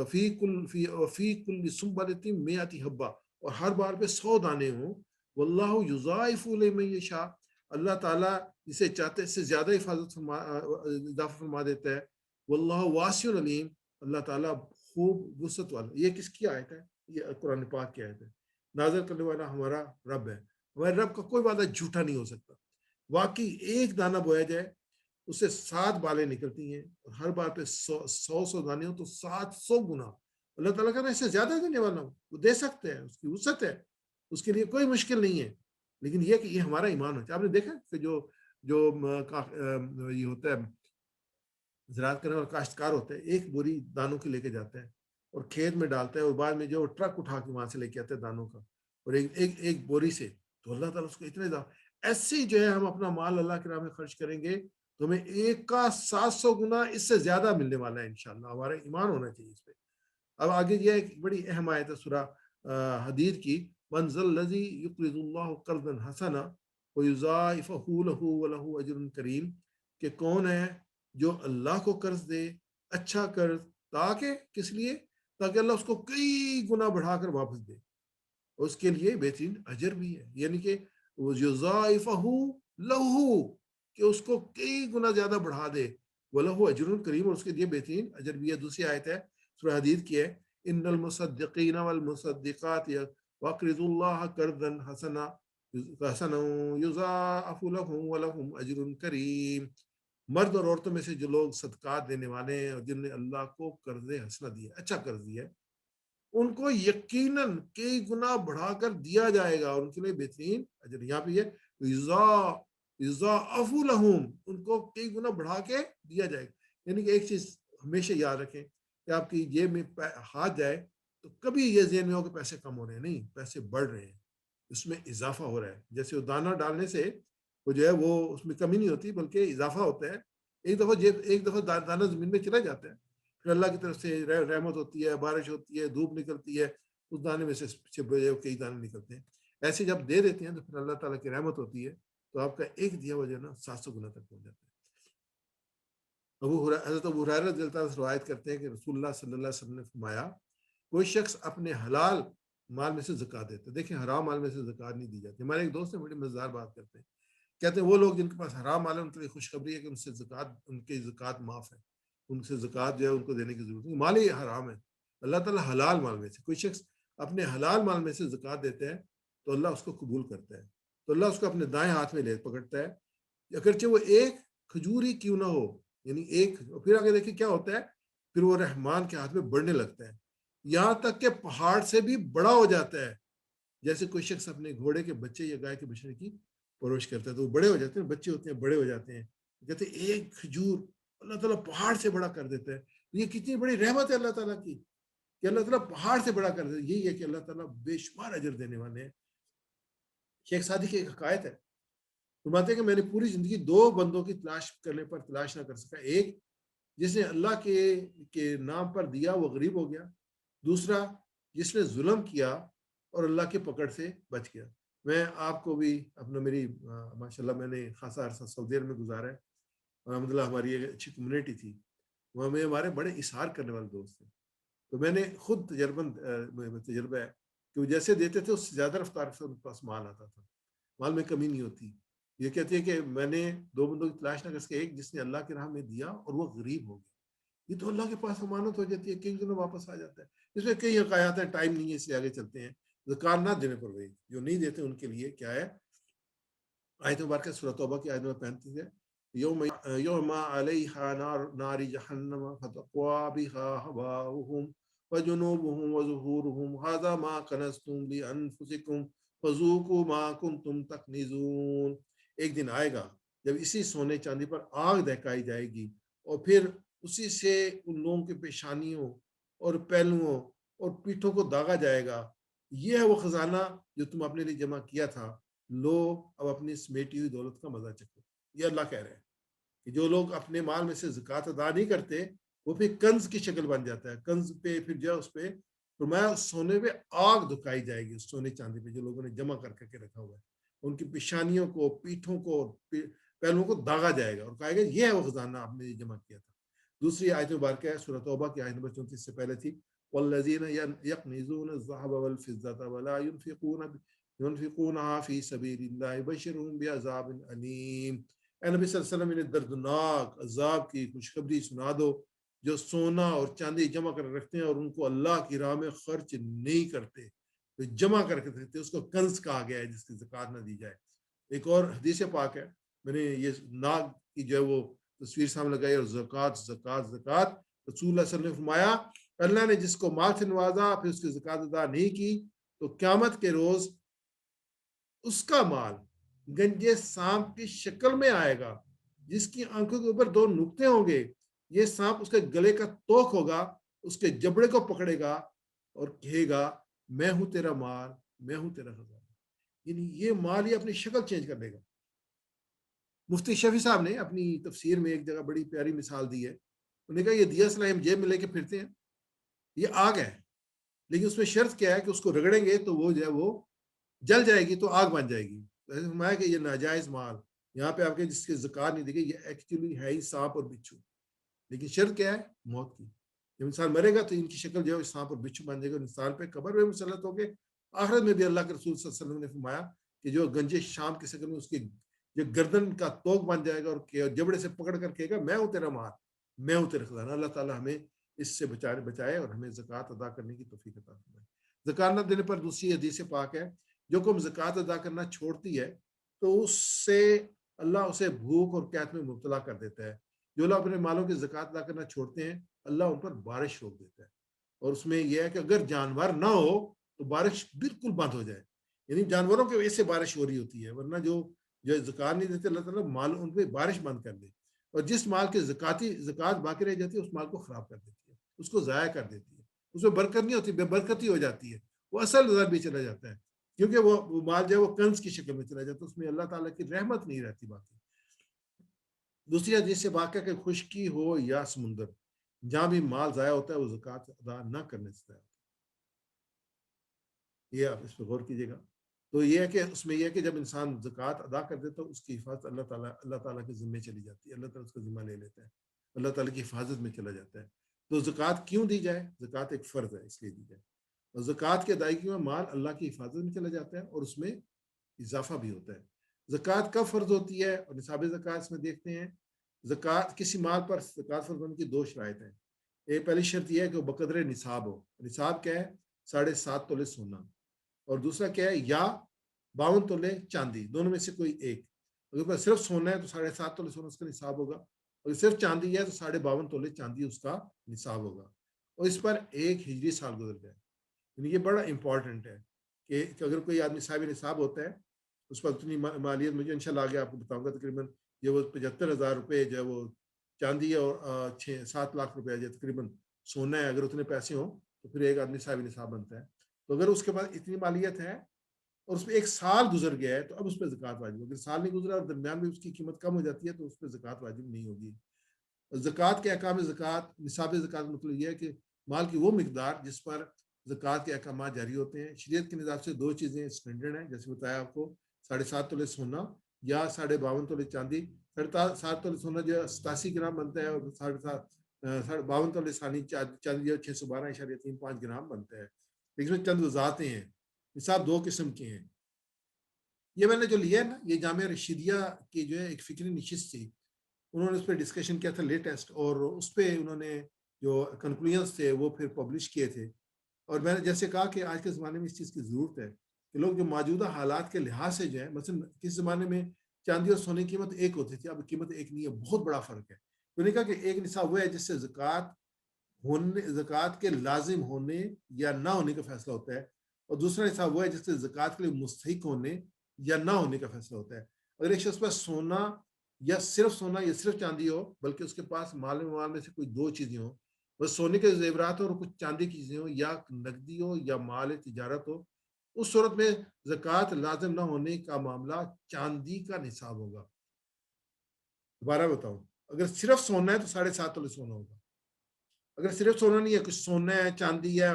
فی کل سنبلۃ مئۃ حبہ اور ہر بال پہ 100 دانے ہوں. واللہ یضاعف لمن یشاء اللہ تعالیٰ جسے چاہتے اس سے زیادہ اضافہ فرما دیتا ہے. واللہ واسع علیم اللہ تعالیٰ خوب وسعت والا. یہ کس کی آیت ہے؟ یہ قرآن پاک کی آیت ہے. نازل کرنے والا ہمارا رب ہے. ہمارے رب کا کوئی وعدہ جھوٹا نہیں ہو سکتا. واقعی ایک دانہ بویا جائے اس سے 7 بالیں نکلتی ہیں, اور ہر بار پہ 100 دانے ہوں تو 700 گنا. اللہ تعالیٰ کا نا اس سے زیادہ دینے والا ہوں, وہ دے سکتے ہیں, اس کی وسعت ہے, اس کے لیے کوئی مشکل نہیں ہے. لیکن یہ کہ یہ ہمارا ایمان ہوتا ہے. آپ نے دیکھا کہ جو یہ ہوتا ہے زراعت کرنے والا کاشتکار ہوتا ہے, ایک بوری دانوں کی لے کے جاتا ہے اور کھیت میں ڈالتا ہے, اور بعد میں جو ٹرک اٹھا کے وہاں سے لے کے آتے ہیں دانوں کا, اور ایک بوری سے, تو اللہ تعالیٰ اس کو اتنے ایسے جو ہے ہم اپنا مال اللہ کی راہ میں خرچ کریں گے تو ہمیں ایک کا 700 گنا اس سے زیادہ ملنے والا ہے انشاءاللہ. ہمارا ایمان ہونا چاہیے اس پہ. اب آگے یہ ایک بڑی اہم آیت ہے سورہ حدید کی, من ذا الذی یقرض اللہ قرضا حسنا ویضاعفہ لہ ولہ اجر کریم, کہ کون ہے جو اللہ کو قرض دے, اچھا قرض, تاکہ کس لیے, تاکہ اللہ اس کو کئی گنا بڑھا کر واپس دے, اس کے لیے بہترین اجر بھی ہے. یعنی کہ یضاعفہ لہ, کہ اس کو کئی گنا زیادہ بڑھا دے, وَلَهُ أَجْرٌ کریم, اور اس کے لیے بہترین اجر بھی ہے. دوسری آیت ہے سورہ حدید کی ہے, ان المصدقین والمصدقات وَاقْرِضُوا اللَّهَ قَرْضًا حَسَنًا يُضَاعَفُ لَهُمْ وَلَهُمْ أَجْرٌ کریم. مرد اور عورتوں میں سے جو لوگ صدقات دینے والے ہیں اور جن نے اللہ کو قرض حسنہ دیا, اچھا قرض دیا ہے, ان کو یقیناً کئی گنا بڑھا کر دیا جائے گا, اور ان کے لیے بہترین اجر. یہاں پہ یہ یضاعف لہم, ان کو کئی گنا بڑھا کے دیا جائے گا. یعنی کہ ایک چیز ہمیشہ یاد رکھیں کہ آپ کی جیب میں ہاتھ جائے تو کبھی یہ ذہن میں ہو کہ پیسے کم ہو رہے ہیں, نہیں, پیسے بڑھ رہے ہیں, اس میں اضافہ ہو رہا ہے. جیسے وہ دانہ ڈالنے سے وہ جو ہے وہ اس میں کمی نہیں ہوتی بلکہ اضافہ ہوتا ہے. ایک دفعہ دانہ زمین میں چلا جاتا ہے, پھر اللہ کی طرف سے رحمت ہوتی ہے, بارش ہوتی ہے, دھوپ نکلتی ہے, اس دانے میں سے کئی دانے نکلتے ہیں. ایسے جب دے دیتے ہیں تو پھر اللہ تعالیٰ کی رحمت ہوتی ہے, تو آپ کا ایک دیا ہوا جو ہے نا 700 گنا تک پہنچ جاتا ہے. حضرت ابو ہریرہ رضی اللہ عنہ روایت کرتے ہیں کہ رسول اللہ صلی اللہ علیہ وسلم نے فرمایا, کوئی شخص اپنے حلال مال میں سے زکات دیتا ہے. دیکھیں حرام مال میں سے زکات نہیں دی جاتی. ہمارے ایک دوست نے بڑی مزیدار بات کرتے ہیں, کہتے ہیں وہ لوگ جن کے پاس حرام مال ہے ان کے لیے خوشخبری ہے کہ ان کی زکات معاف ہے, ان سے زکات جو ہے ان کو دینے کی ضرورت نہیں, مال ہی حرام ہے. اللہ تعالیٰ حلال مال میں سے, کوئی شخص اپنے حلال مال میں سے زکات دیتا ہے تو اللہ اس کو قبول کرتا ہے, تو اللہ اس کو اپنے دائیں ہاتھ میں لے پکڑتا ہے, اگرچہ وہ ایک کھجور ہی کیوں نہ ہو. یعنی ایک, پھر آگے دیکھیں کیا ہوتا ہے, پھر وہ رحمان کے ہاتھ میں بڑھنے لگتا ہے, یہاں تک کہ پہاڑ سے بھی بڑا ہو جاتا ہے. جیسے کوئی شخص اپنے گھوڑے کے بچے یا گائے کے بچے کی پرورش کرتا ہے تو وہ بڑے ہو جاتے ہیں, بچے ہوتے ہیں بڑے ہو جاتے ہیں, کہتے ہیں ایک کھجور اللہ تعالیٰ پہاڑ سے بڑا کر دیتا ہے. یہ کتنی بڑی رحمت ہے اللہ تعالیٰ کی کہ اللہ تعالیٰ پہاڑ سے بڑا کر دیتا ہے. یہی ہے کہ اللہ تعالیٰ بے شمار اجر دینے والے ہیں. شیخ سعدی کی ایک حکایت ہے, فرماتے ہیں کہ میں نے پوری زندگی 2 بندوں کی تلاش کرنے پر تلاش نہ کر سکا. ایک جس نے اللہ کے نام پر دیا وہ غریب ہو گیا, دوسرا جس نے ظلم کیا اور اللہ کے پکڑ سے بچ گیا. میں آپ کو بھی اپنا میری ماشاءاللہ میں نے خاصا عرصہ سعودی عرب میں گزارا ہے, الحمدللہ ہماری ایک اچھی کمیونٹی تھی وہاں میں, ہمارے بڑے اظہار کرنے والے دوست ہیں. تو میں نے خود تجربہ ہے کہ وہ جیسے دیتے تھے اس سے زیادہ رفتار سے ان کے پاس مال آتا تھا, مال میں کمی نہیں ہوتی. یہ کہتے ہیں کہ میں نے 2 بندوں کی تلاش نہ کر سکا, ایک جس نے اللہ کی راہ میں دیا اور وہ غریب ہو گیا. یہ تو اللہ کے پاس امانت ہو جاتی ہے, کئی دنوں واپس آ جاتا ہے. اس میں کئی حقایات ہیں, ٹائم نہیں ہے اس لیے آگے چلتے ہیں. زکات نہ دینے پر وہی جو نہیں دیتے ان کے لیے کیا ہے, آیت مبارکہ سورہ توبہ کی آیت نمبر 35 ہے, یوم علیہا نار جہنم فتقوا بہا ہواؤہم وجنوبہم وظہورہم ھذا ما کنزتم لانفسکم فذوقوا ما کنتم تکنزون. ایک دن آئے گا جب اسی سونے چاندی پر آگ دہکائی جائے گی اور پھر اسی سے ان لوگوں کے پیشانیوں اور پہلوؤں اور پیٹھوں کو داغا جائے گا. یہ ہے وہ خزانہ جو تم اپنے لیے جمع کیا تھا, لو اب اپنی سمیٹی ہوئی دولت کا مزہ چکھو. یہ اللہ کہہ رہے ہیں کہ جو لوگ اپنے مال میں سے زکات ادا نہیں کرتے وہ پھر کنز کی شکل بن جاتا ہے. کنز پہ پھر جو اس پہ فرمایا سونے پہ آگ دکھائی جائے گی, سونے چاندی پہ جو لوگوں نے جمع کر کے رکھا ہوا ہے ان کی پیشانیوں کو, پیٹھوں کو, پہلوؤں کو داغا جائے گا اور کہا گا یہ ہے وہ خزانہ آپ نے جمع کیا تھا. دوسری آیت مبارکہ ہے سورہ توبہ کی آیت نمبر 34 سے پہلے تھی, والذین یکنزون الذهب والفضة ولا ينفقونها في سبيل الله بشرهم بعذاب علیم. اے نبی صلی اللہ علیہ وسلم انہیں دردناک عذاب کی خوشخبری سنا دو جو سونا اور چاندی جمع کر رکھتے ہیں اور ان کو اللہ کی راہ میں خرچ نہیں کرتے، تو جمع کر کے رکھتے، اس کو کنز کہا گیا ہے جس کی زکوٰۃ نہ دی جائے۔ ایک اور حدیث پاک ہے، میں نے یہ ناگ کی جو ہے وہ تصویر سامنے لگائی، اور زکوٰۃ زکوٰۃ زکوٰۃ، رسول اللہ صلی اللہ علیہ وسلم نے فرمایا اللہ نے جس کو مال سے نوازا پھر اس کی زکوٰۃ ادا نہیں کی تو قیامت کے روز اس کا مال گنجے سانپ کی شکل میں آئے گا، جس کی آنکھوں کے اوپر 2 نقطے ہوں گے، یہ سانپ اس کے گلے کا توق ہوگا، اس کے جبڑے کو پکڑے گا اور کہے گا میں ہوں تیرا مال، میں ہوں تیرا خزانہ۔ یعنی یہ مال یہ اپنی شکل چینج کر لے گا۔ مفتی شفیع صاحب نے اپنی تفسیر میں ایک جگہ بڑی پیاری مثال دی ہے، انہوں نے کہا یہ دیا سلائی ہم جیب میں لے کے پھرتے ہیں، یہ آگ ہے، لیکن اس میں شرط کیا ہے کہ اس کو رگڑیں گے تو وہ جو ہے وہ جل جائے گی، تو آگ بن جائے گی۔ فرمایا کہ یہ ناجائز مال یہاں پہ آپ کے جس کی زکوٰۃ نہیں دی گئی، یہ ایکچولی ہے ہی سانپ اور بچھو، لیکن شرط کیا ہے؟ موت کی۔ جب انسان مرے گا تو ان کی شکل جو ہے سانپ اور بچھو بن جائے گا، انسان پہ قبر میں مسلط ہو گئے، آخرت میں بھی اللہ کے رسول صلی اللہ علیہ وسلم نے فرمایا کہ جو گنجے شام کی شکل میں اس کی جو گردن کا توق بن جائے گا اور جبڑے سے پکڑ کر کہے گا میں ہوں تیرا مال، میں ہوں تیرا خزانہ۔ اللہ تعالیٰ ہمیں اس سے بچائے اور ہمیں زکوٰۃ ادا کرنے کی توفیق عطا فرمائے۔ زکوٰۃ نہ دینے پر دوسری حدیث پاک ہے، جو قوم زکوٰۃ ادا کرنا چھوڑتی ہے تو اس سے اللہ اسے بھوک اور قحط میں مبتلا کر دیتا ہے۔ جو لوگ اپنے مالوں کی زکوٰۃ ادا کرنا چھوڑتے ہیں اللہ ان پر بارش روک دیتا ہے، اور اس میں یہ ہے کہ اگر جانور نہ ہو تو بارش بالکل بند ہو جائے، یعنی جانوروں کی وجہ سے بارش ہو رہی ہوتی ہے، ورنہ جو زکوٰۃ نہیں دیتے اللہ تعالیٰ مال ان پہ بارش بند کر دے، اور جس مال کی زکوٰۃ باقی رہ جاتی ہے اس مال کو خراب کر دیتی ہے، اس کو ضائع کر دیتی ہے، اس میں برکت نہیں ہوتی، بے برکتی ہو جاتی ہے، وہ اصل نظر بھی چلا جاتا ہے، کیونکہ وہ مال جو ہے وہ کنز کی شکل میں چلا جاتا ہے، اس میں اللہ تعالیٰ کی رحمت نہیں رہتی باقی۔ دوسری حدیث سے واقعہ کہ خشکی ہو یا سمندر، جہاں بھی مال ضائع ہوتا ہے وہ زکوٰۃ ادا نہ کرنے سے ضائع ہوتا ہے۔ یہ آپ اس پہ غور کیجیے گا۔ تو یہ ہے کہ اس میں یہ ہے کہ جب انسان زکوٰۃ ادا کر دیتا ہے اس کی حفاظت اللہ تعالیٰ کے ذمے چلی جاتی ہے، اللہ تعالیٰ اس کا ذمہ لے لیتا ہے، اللہ تعالیٰ کی حفاظت میں چلا جاتا ہے۔ تو زکوٰۃ کیوں دی جائے؟ زکوٰۃ ایک فرض ہے اس لیے دی جائے، اور زکوٰۃ کی ادائیگی میں مال اللہ کی حفاظت میں چلا جاتا ہے اور اس میں اضافہ بھی ہوتا ہے۔ زکوٰۃ کب فرض ہوتی ہے اور نصاب زکوٰۃ اس میں دیکھتے ہیں۔ زکوٰۃ کسی مال پر زکوٰۃ فرض ہونے کی 2 شرائط ہیں۔ ایک پہلی شرط یہ ہے کہ وہ بقدر نصاب ہو۔ نصاب کیا ہے؟ 7.5 تولے سونا، اور دوسرا کیا ہے؟ یا 52 تولے چاندی، دونوں میں سے کوئی ایک۔ اگر صرف سونا ہے تو 7.5 تولے سونا اس کا نصاب ہوگا، اور صرف چاندی ہے تو 52.5 تولے چاندی اس کا نصاب ہوگا، اور اس پر 1 ہجری سال گزر جائے۔ یعنی یہ بڑا امپورٹنٹ ہے کہ اگر کوئی آدمی صاحب نصاب ہوتا ہے اس پر اتنی مالیت، مجھے انشاءاللہ آگے آپ کو بتاؤں گا، تقریباً یہ وہ 75,000 روپے جو ہے وہ چاندی ہے، اور 7 لاکھ روپے جو تقریباً سونا ہے، اگر اتنے پیسے ہوں تو پھر ایک آدمی صاحب نصاب بنتا ہے۔ تو اگر اس کے پاس اتنی مالیت ہے اور اس پہ 1 سال گزر گیا ہے تو اب اس پہ زکوٰۃ واجب ہوگی۔ اگر سال نہیں گزرا اور درمیان میں اس کی قیمت کم ہو جاتی ہے تو اس پہ زکوٰۃ واجب نہیں ہوگی۔ زکوٰۃ کے احکام زکوٰۃ، نصاب زکوٰۃ مطلب یہ ہے کہ مال کی وہ مقدار جس پر زکوٰۃ کے احکامات جاری ہوتے ہیں۔ شریعت کے نظام سے 2 چیزیں اسٹینڈرڈ ہیں، جیسے بتایا آپ کو، 7.5 تولے سونا یا 52.5 تولے چاندی۔ 7.5 تولے سونا جو 87 گرام بنتا ہے، اور 52 تولے چاندی جو 612.35 گرام بنتا ہے۔ لیکن اس میں چند وضاحتیں ہیں، نصاب 2 قسم کے ہیں۔ یہ میں نے جو لیا ہے نا، یہ جامعہ رشیدیہ کی جو ہے ایک فکری نشست تھی، انہوں نے اس پہ ڈسکشن کیا تھا لیٹسٹ، اور اس پہ انہوں نے جو کنکلوژنز تھے وہ پھر پبلش کیے تھے۔ اور میں نے جیسے کہا کہ آج کے زمانے میں اس چیز کی ضرورت ہے کہ لوگ جو موجودہ حالات کے لحاظ سے جو ہے، مثلا کس زمانے میں چاندی اور سونے کی قیمت ایک ہوتی تھی، اب قیمت ایک نہیں ہے، بہت بڑا فرق ہے۔ تو نے کہا کہ ایک نصاب وہ ہے جس سے زکوٰۃ کے لازم ہونے یا نہ ہونے کا فیصلہ ہوتا ہے، اور دوسرا نصاب وہ ہے جس سے زکوٰۃ کے لیے مستحق ہونے یا نہ ہونے کا فیصلہ ہوتا ہے۔ اگر ایک شخص پاس سونا یا صرف چاندی ہو، بلکہ اس کے پاس مال میں سے کوئی 2 چیزیں ہوں، بس سونے کے زیورات ہو اور کچھ چاندی کی چیزیں ہوں، یا نقدی ہو یا مال تجارت ہو، اس صورت میں زکوٰۃ لازم نہ ہونے کا معاملہ چاندی کا نصاب ہوگا۔ دوبارہ بتاؤں، اگر صرف سونا ہے تو 7.5 تولے سونا ہوگا۔ اگر صرف سونا نہیں ہے، کچھ سونا ہے، چاندی ہے،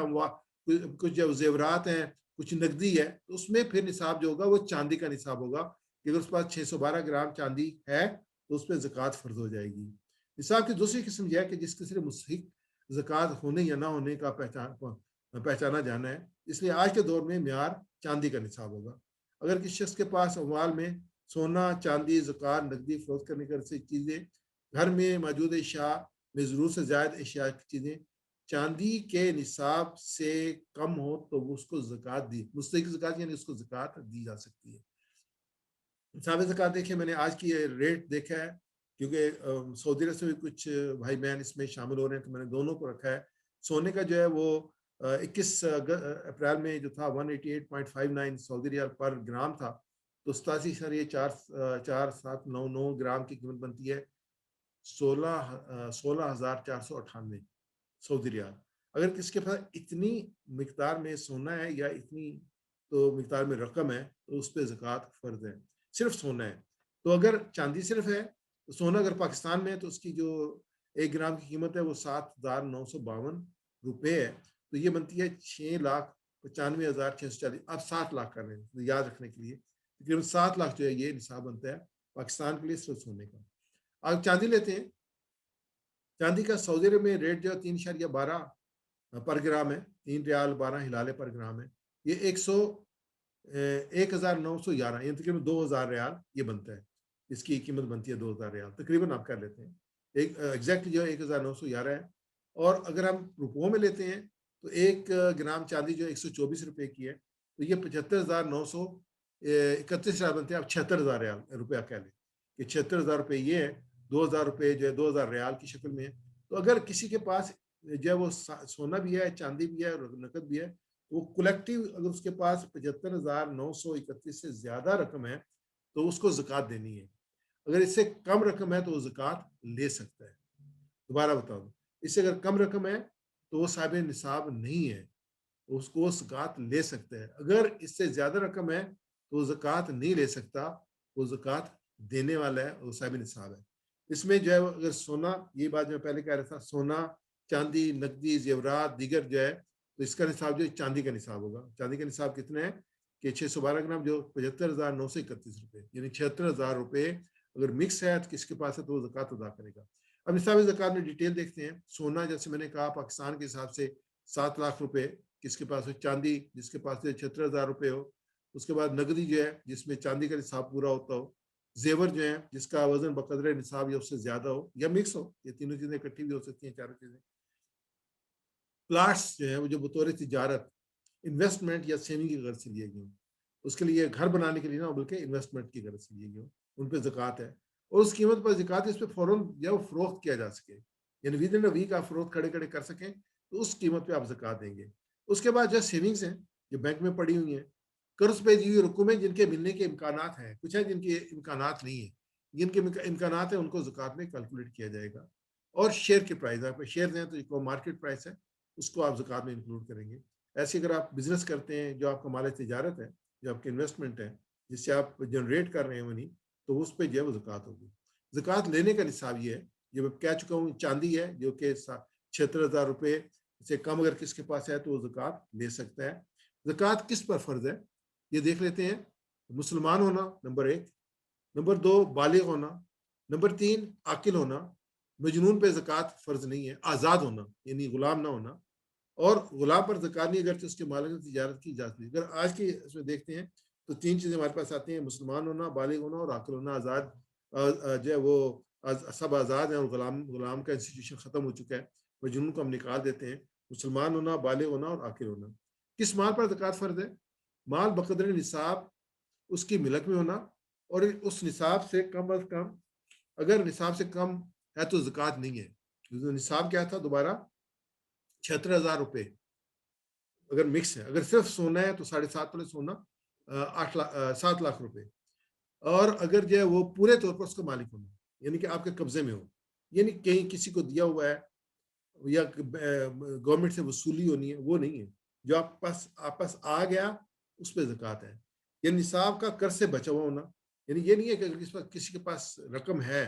کچھ زیورات ہیں، کچھ نقدی ہے، تو اس میں پھر نصاب جو ہوگا وہ چاندی کا نصاب ہوگا، کہ اگر اس پاس 612 گرام چاندی ہے تو اس پہ زکوٰۃ فرض ہو جائے گی۔ نصاب کی دوسری قسم یہ ہے کہ جس کے صرف مستحق زکوٰۃ ہونے یا نہ ہونے کا پہچانا جانا ہے، اس لیے آج کے دور میں معیار چاندی کا نصاب ہوگا۔ اگر کسی شخص کے پاس اموال میں سونا، چاندی، زکوٰۃ، نقدی فروخت کرنے کی چیزیں، گھر میں موجود اشیاء میں ضرورت سے زائد اشیاء کی چیزیں چاندی کے نصاب سے کم ہو تو وہ اس کو زکوٰۃ دی مستحق زکوٰۃ یعنی اس کو زکوٰۃ دی جا سکتی ہے. نصاب زکوٰۃ دیکھیں میں نے آج کی ریٹ دیکھا ہے کیونکہ سعودی عرب سے بھی کچھ بھائی بہن اس میں شامل ہو رہے ہیں تو میں نے دونوں کو رکھا ہے. سونے کا جو ہے وہ 21 اپریل میں جو تھا 188.59 سعودی ریال پر گرام تھا تو 87,49799 گرام کی قیمت بنتی ہے 16,498 سعودی ریال. اگر کس کے پاس اتنی مقدار میں سونا ہے یا اتنی تو مقدار میں رقم ہے تو اس پہ زکوٰۃ فرض ہے. صرف سونا ہے. تو اگر چاندی صرف ہے تو سونا اگر پاکستان میں ہے تو اس کی جو 1 گرام کی قیمت ہے وہ 7,952 روپے ہے. تو یہ بنتی ہے 6,95,640. اب 7 لاکھ کر رہے ہیں یاد رکھنے کے لیے تقریباً 7 لاکھ جو ہے یہ نصاب بنتا ہے پاکستان کے لیے صرف سونے کا. آپ چاندی لیتے ہیں. چاندی کا سعودی عرب میں ریٹ جو ہے 3.12 پر گرام ہے. 3 ریال 12 ہلالے پر گرام ہے. یہ 1,911 یعنی تقریباً 2,000 ریال یہ بنتا ہے. اس کی قیمت بنتی ہے 2,000 ریال تقریباً آپ کر لیتے ہیں. ایک ایگزیکٹ جو ہے 1,911 ہے. اور اگر ہم روپوں میں لیتے ہیں تو 1 گرام چاندی جو 124 روپے کی ہے تو یہ 75,931 ریال بنتے ہیں. آپ 76,000 ریال روپیہ کہہ لیں کہ 76,000 روپے یہ ہے. 2,000 روپے جو ہے 2,000 ریال کی شکل میں ہے. تو اگر کسی کے پاس جو ہے وہ سونا بھی ہے چاندی بھی ہے اور نقد بھی ہے وہ کولیکٹیو اگر اس کے پاس 75,931 سے زیادہ رقم ہے تو اس کو زکوٰۃ دینی ہے. اگر اس سے کم رقم ہے تو وہ زکوٰۃ لے سکتا ہے. دوبارہ بتا دوں اس سے اگر کم رقم ہے تو وہ صاحب نصاب نہیں ہے اس کو زکوٰۃ لے سکتا ہے. اگر اس سے زیادہ رقم ہے تو وہ زکوٰۃ نہیں لے سکتا. وہ زکوٰۃ دینے والا ہے وہ صاحب نصاب ہے. اس میں جو ہے اگر سونا یہ بات میں پہلے کہہ رہا تھا سونا چاندی نقدی زیورات دیگر جو ہے تو اس کا نصاب جو چاندی کا نصاب ہوگا. چاندی کا نصاب کتنا ہے کہ 612 گرام جو 75,931 روپے یعنی 76,000 روپے اگر مکس ہے تو کس کے پاس ہے تو وہ زکوٰۃ ادا کرے گا. اب نصاب زکوٰۃ میں ڈیٹیل دیکھتے ہیں. سونا جیسے میں نے کہا پاکستان کے حساب سے 7 لاکھ روپے کس کے پاس ہو. چاندی جس کے پاس 76,000 روپے ہو. اس کے بعد نقدی جو ہے جس میں چاندی کا نصاب پورا ہوتا ہو. زیور جو ہیں جس کا وزن بقدر نصاب یا اس سے زیادہ ہو یا مکس ہو. یہ تینوں چیزیں اکٹھی بھی ہو سکتی ہیں چاروں چیزیں. پلاٹس جو ہے وہ جو بطور تجارت انویسٹمنٹ یا سیونگ کی غرض سے لیے گئے ہوں. اس کے لیے گھر بنانے کے لیے نہ بلکہ انویسٹمنٹ کی غرض سے لیے گئے ہوں ان پہ زکوٰۃ ہے. اور اس قیمت پر زکوٰۃ اس پہ فوراً جو وہ فروخت کیا جا سکے یعنی ود ان اے ویک آپ فروخت کھڑے کھڑے کر سکیں تو اس قیمت پہ آپ زکوٰۃ دیں گے. اس کے بعد جو سیونگس ہیں جو بینک میں پڑی ہوئی ہیں قرض پہ دی ہوئی رقومیں جن کے ملنے کے امکانات ہیں. کچھ ہیں جن کے امکانات نہیں ہیں. جن کے امکانات ہیں ان کو زکوٰۃ میں کیلکولیٹ کیا جائے گا. اور شیئر کے پرائز آپ شیئر ہیں تو جو مارکیٹ پرائس ہے اس کو آپ زکوٰۃ میں انکلوڈ کریں گے. ایسے اگر آپ بزنس کرتے ہیں جو آپ کا مال تجارت ہے جو آپ کی انویسٹمنٹ ہے جس سے آپ جنریٹ کر رہے ہیں منی تو اس پہ جو ہے وہ زکوٰۃ ہوگی. زکوٰۃ لینے کا نصاب یہ ہے جو میں کہہ چکا ہوں چاندی ہے جو کہ 76,000 روپے سے کم اگر کس کے پاس ہے تو وہ زکوٰۃ لے سکتا ہے. زکوٰۃ کس پر فرض ہے یہ دیکھ لیتے ہیں. مسلمان ہونا نمبر 1. نمبر 2 بالغ ہونا. نمبر 3 عاقل ہونا. مجنون پہ زکوٰۃ فرض نہیں ہے. آزاد ہونا یعنی غلام نہ ہونا. اور غلام پر زکوٰۃ نہیں اگرچہ اس کے مالک نے تجارت کی اجازت دی. اگر آج کی اس میں دیکھتے ہیں تو 3 چیزیں ہمارے پاس آتی ہیں مسلمان ہونا بالغ ہونا اور عاقل ہونا. آزاد جو ہے وہ سب آزاد ہیں اور غلام کا انسٹیٹیوشن ختم ہو چکا ہے. مجنون کو ہم نکال دیتے ہیں. مسلمان ہونا بالغ ہونا اور عاقل ہونا. کس مال پر زکوٰۃ فرض ہے؟ مال بقدر نصاب اس کی ملک میں ہونا اور اس نصاب سے کم از کم اگر نصاب سے کم ہے تو زکوٰۃ نہیں ہے. نصاب کیا تھا دوبارہ 76,000 روپے اگر مکس ہے. اگر صرف سونا ہے تو 7.5 تولے سونا 7 لاکھ روپے. اور اگر جو ہے وہ پورے طور پر اس کا مالک ہونا یعنی کہ آپ کے قبضے میں ہو یعنی کہیں کسی کو دیا ہوا ہے یا گورنمنٹ سے وصولی ہونی ہے وہ نہیں ہے. جو آپ پاس آ گیا اس پہ زکوٰۃ ہے. یہ نصاب کا قرض سے بچا ہوا ہونا یعنی یہ نہیں ہے کہ اگر کسی کے پاس رقم ہے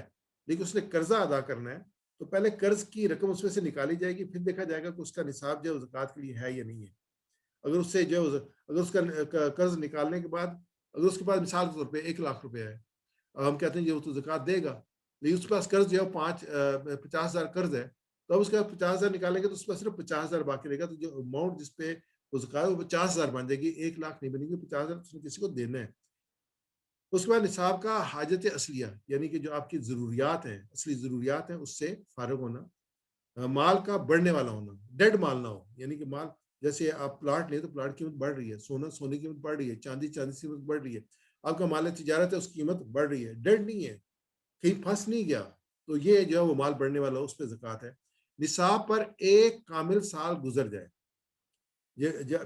لیکن اس نے قرضہ ادا کرنا ہے تو پہلے قرض کی رقم اس میں سے نکالی جائے گی پھر دیکھا جائے گا کہ اس کا نصاب جو ہے زکوٰۃ کے لیے ہے یا نہیں ہے. اگر اس سے جو اگر اس کا قرض نکالنے کے بعد اگر اس کے پاس مثال کے طور پہ 1 لاکھ روپے ہے ہم کہتے ہیں یہ وہ تو زکوٰۃ دے گا لیکن اس کے پاس قرض جو ہے 50,000 قرض ہے تو اب اس کا 50,000 نکالیں گے تو اس پاس صرف 50,000 باقی رہے گا. تو جو اماؤنٹ جس پہ وہ زکوٰۃ ہے وہ 50,000 بن جائے گی. 1 لاکھ نہیں بنے گی. 50,000 اس نے کسی کو دینا ہے. اس کے بعد نصاب کا حاجت اصلیہ یعنی کہ جو آپ کی ضروریات ہیں اصلی ضروریات ہیں اس سے فارغ ہونا. مال کا بڑھنے والا ہونا، ڈیڈ مال نہ ہو، یعنی کہ مال جیسے آپ پلاٹ لیں تو پلاٹ کی قیمت بڑھ رہی ہے، سونے کی قیمت بڑھ رہی ہے، چاندی کی قیمت بڑھ رہی ہے، آپ کا مال تجارت ہے اس کی قیمت بڑھ رہی ہے، ڈیڈ نہیں ہے، کہیں پھنس نہیں گیا، تو یہ جو ہے وہ مال بڑھنے والا اس پہ زکوٰۃ ہے۔ نصاب پر ایک کامل سال گزر جائے،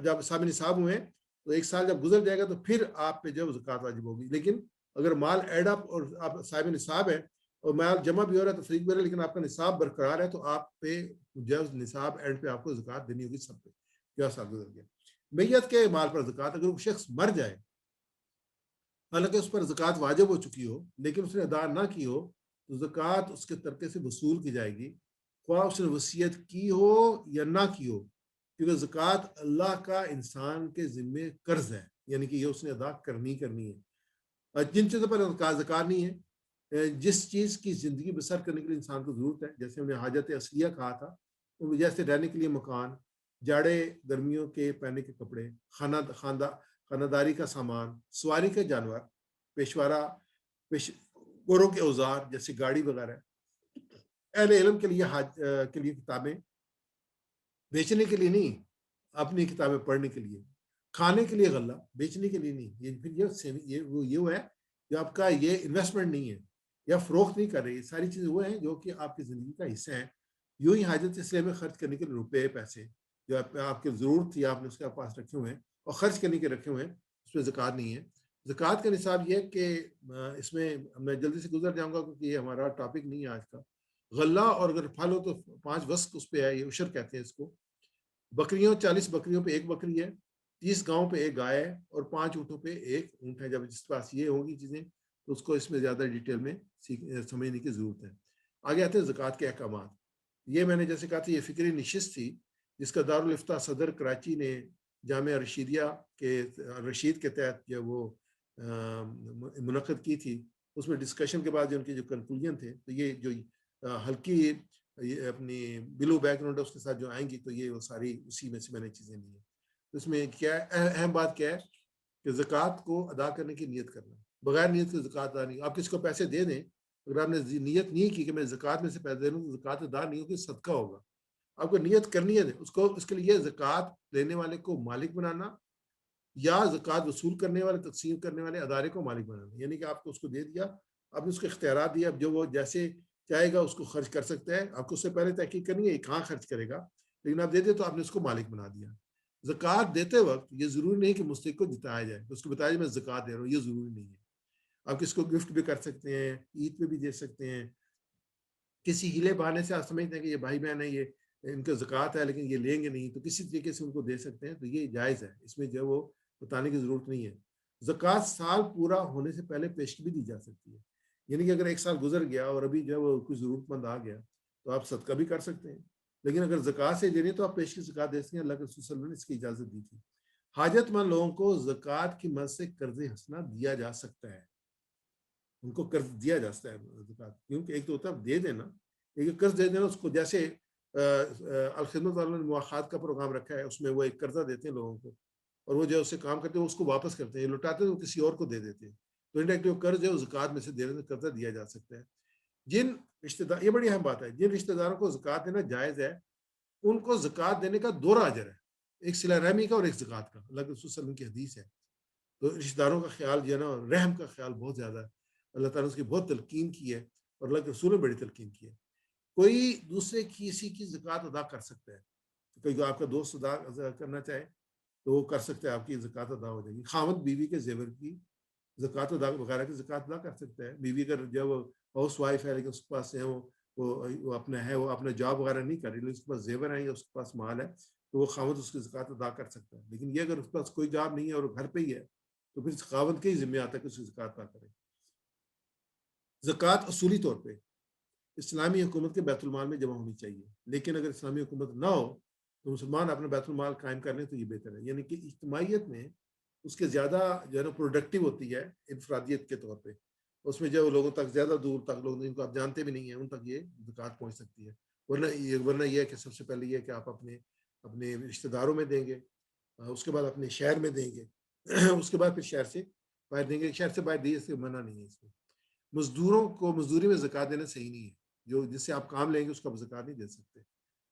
جب صاحب نصاب ہوئے تو ایک سال جب گزر جائے گا تو پھر آپ پہ جو ہے زکوٰۃ واجب ہوگی۔ لیکن اگر مال ایڈ اپ اور آپ صاحب نصاب ہے اور مال جمع بھی ہو رہا ہے تفریق بھی ہو رہا ہے لیکن آپ کا نصاب برقرار ہے تو آپ پہ جو ہے نصاب اینڈ پہ آپ کو زکوٰۃ دینی ہوگی سب پہ جو سال گزر گیا۔ میت کے مال پر زکوٰۃ، اگر وہ شخص مر جائے حالانکہ اس پر زکوٰۃ واجب ہو چکی ہو لیکن اس نے ادا نہ کی ہو تو زکوٰۃ اس کے ترکے سے وصول کی جائے گی، خواہ اس نے وصیت کی ہو یا نہ کی ہو، کیونکہ زکوٰۃ اللہ کا انسان کے ذمے قرض ہے، یعنی کہ یہ اس نے ادا کرنی ہے۔ جن چیزوں پر زکوٰۃ نہیں ہے، جس چیز کی زندگی بسر کرنے کے لیے انسان کو ضرورت ہے، جیسے ہم نے حاجت اصلیہ کہا تھا، جیسے رہنے کے لیے مکان، جاڑے گرمیوں کے پہننے کے کپڑے، خانداری کا سامان، سواری کے جانور، پیشوارہ گوروں کے اوزار جیسے گاڑی وغیرہ، اہل علم کے لیے کتابیں بیچنے کے لیے نہیں، اپنی کتابیں پڑھنے کے لیے، کھانے کے لیے غلہ بیچنے کے لیے نہیں، یہ پھر یہ ہے جو آپ کا یہ انویسٹمنٹ نہیں ہے یا فروخت نہیں کر رہی، ساری چیزیں وہ ہیں جو کہ آپ کی زندگی کا حصہ ہیں۔ یوں ہی حاجت اسلام میں خرچ کرنے کے لیے روپے پیسے جو آپ کی ضرورت تھی آپ نے اس کے پاس رکھے ہوئے ہیں اور خرچ کرنے کے رکھے ہوئے ہیں، اس پہ زکوٰۃ نہیں ہے۔ زکوٰۃ کا نصاب یہ کہ اس میں جلدی سے گزر جاؤں گا کیونکہ یہ ہمارا ٹاپک نہیں ہے آج کا۔ غلہ اور اگر پھل ہو تو 5 وسق اس پہ ہے، یہ عشر کہتے ہیں اس کو۔ بکریوں 40 بکریوں پہ ایک بکری ہے، 30 گاؤں پہ ایک گائے ہے اور 5 اونٹوں پہ ایک اونٹ ہے۔ جب جس پاس یہ ہوگی چیزیں تو اس کو اس میں زیادہ ڈیٹیل میں سمجھنے کی ضرورت ہے۔ آگے آتے ہیں زکوٰۃ کے احکامات۔ یہ میں نے جیسے کہا تھا یہ فکری نشست تھی جس کا دارالفتہ صدر کراچی نے جامعہ رشید کے تحت جو وہ منعقد کی تھی، اس میں ڈسکشن کے بعد جو ان کی جو کنکلوژن تھے تو یہ جو ہلکی اپنی بلو بیک گراؤنڈ ہے اس کے ساتھ جو آئیں گی تو یہ وہ ساری اسی میں سے میں نے چیزیں لی ہیں۔ اس میں کیا ہے اہم بات کیا ہے کہ زکوٰۃ کو ادا کرنے کی نیت کرنا، بغیر نیت کے زکوٰۃ ادا نہیں۔ آپ کسی کو پیسے دے دیں اگر آپ نے نیت نہیں کی کہ میں زکوٰۃ میں سے پیسے دے رہا ہوں تو زکوٰۃ ادا نہیں ہوگی، صدقہ ہوگا۔ آپ کو نیت کرنی ہے اس کے لیے زکوٰۃ لینے والے کو مالک بنانا یا زکوٰۃ وصول کرنے والے تقسیم کرنے والے ادارے کو مالک بنانا، یعنی کہ آپ کو اس کو دے دیا، آپ نے اس کو اختیارات دیا، اب جو وہ جیسے چاہے گا اس کو خرچ کر سکتا ہے۔ آپ کو اس سے پہلے تحقیق کرنی ہے یہ کہاں خرچ کرے گا، لیکن آپ دے دیں تو آپ نے اس کو مالک بنا دیا۔ زکوٰۃ دیتے وقت یہ ضروری نہیں کہ مستحق کو جتایا جائے، اس کو بتایا جائے میں زکوٰۃ دے رہا ہوں، یہ ضروری نہیں ہے۔ آپ کس کو گفٹ بھی کر سکتے ہیں، عید پہ بھی دے سکتے ہیں، کسی ہیلے بہانے سے آپ سمجھتے ہیں کہ یہ بھائی بہن ہے، یہ ان کا زکوٰۃ ہے لیکن یہ لیں گے نہیں تو کسی طریقے سے ان کو دے سکتے ہیں، تو یہ جائز ہے، اس میں جو وہ بتانے کی ضرورت نہیں ہے۔ زکوٰۃ سال پورا ہونے سے پہلے پیشگی بھی دی جا سکتی ہے، یعنی کہ اگر ایک سال گزر گیا اور ابھی جو ہے وہ کوئی ضرورت مند آ گیا تو آپ صدقہ بھی کر سکتے ہیں، لیکن اگر زکوٰۃ سے دینی تو آپ پیشگی زکوٰۃ دے سکتے ہیں۔ اللہ کے رسول صلی اللہ علیہ وسلم نے اس کی اجازت دی تھی۔ حاجت مند لوگوں کو زکوٰۃ کی مدد سے قرض حسنہ دیا جا سکتا ہے، ان کو قرض دیا جا سکتا ہے زکوٰۃ، کیونکہ ایک تو ہوتا ہے دے دینا، ایک قرض دے دینا اس کو، جیسے الخدمت والوں نے مواخات کا پروگرام رکھا ہے اس میں وہ ایک قرضہ دیتے ہیں لوگوں کو اور وہ جو اس سے کام کرتے ہیں اس کو واپس کرتے ہیں، لوٹاتے ہیں وہ کسی اور کو دے دیتے ہیں، تو انڈائریکٹ جو قرض ہے وہ زکوٰۃ میں سے دینے قرضہ دیا جا سکتا ہے۔ جن رشتہ دار، یہ بڑی اہم بات ہے، جن رشتہ داروں کو زکوٰۃ دینا جائز ہے ان کو زکوٰۃ دینے کا 2 اجر ہے، ایک صلہ رحمی کا اور ایک زکوٰۃ کا۔ اللہ کے رسول صلی اللہ علیہ وسلم کی حدیث ہے، تو رشتہ داروں کا خیال جو ہے نا رحم کا خیال بہت زیادہ ہے، اللہ تعالیٰ نے اس کی بہت تلقین کی ہے اور اللہ کے رسول نے بڑی تلقین کی ہے۔ کوئی دوسرے کسی کی زکوٰۃ ادا کر سکتا ہے، کوئی آپ کا دوست ادا کرنا چاہے تو وہ کر سکتا ہے، آپ کی زکوٰۃ ادا ہو جائے گی۔ خاوند بیوی کے زیور کی زکوٰۃ ادا وغیرہ کی زکوٰۃ ادا کر سکتا ہے۔ بیوی اگر جب ہاؤس وائف ہے لیکن اس کے پاس ہے وہ اپنا جاب وغیرہ نہیں کر رہی لیکن اس کے پاس زیور ہیں یا اس کے پاس مال ہے تو وہ خاوند اس کی زکوٰۃ ادا کر سکتا ہے، لیکن یہ اگر اس کے پاس کوئی جاب نہیں ہے اور گھر پہ ہی ہے تو پھر خاوند کے ہی ذمہ آتا ہے کہ اس کی زکوٰۃ ادا کرے۔ زکوٰۃ اصولی طور پہ اسلامی حکومت کے بیت المال میں جمع ہونی چاہیے، لیکن اگر اسلامی حکومت نہ ہو تو مسلمان اپنا بیت المال قائم کر لیں تو یہ بہتر ہے، یعنی کہ اجتماعیت میں اس کے زیادہ جو ہے نا پروڈکٹیو ہوتی ہے انفرادیت کے طور پہ، اس میں جو لوگوں تک زیادہ دور تک لوگ جن کو آپ جانتے بھی نہیں ہیں ان تک یہ زکوٰۃ پہنچ سکتی ہے۔ ورنہ یہ ہے کہ سب سے پہلے یہ ہے کہ آپ اپنے رشتہ داروں میں دیں گے، اس کے بعد اپنے شہر میں دیں گے، اس کے بعد پھر شہر سے باہر دیں گے، شہر سے باہر دیے سے منع نہیں ہے اس میں۔ مزدوروں کو مزدوری میں زکوٰۃ دینا صحیح نہیں ہے، جس سے آپ کام لیں گے اس کو آپ زکوٰۃ نہیں دے سکتے۔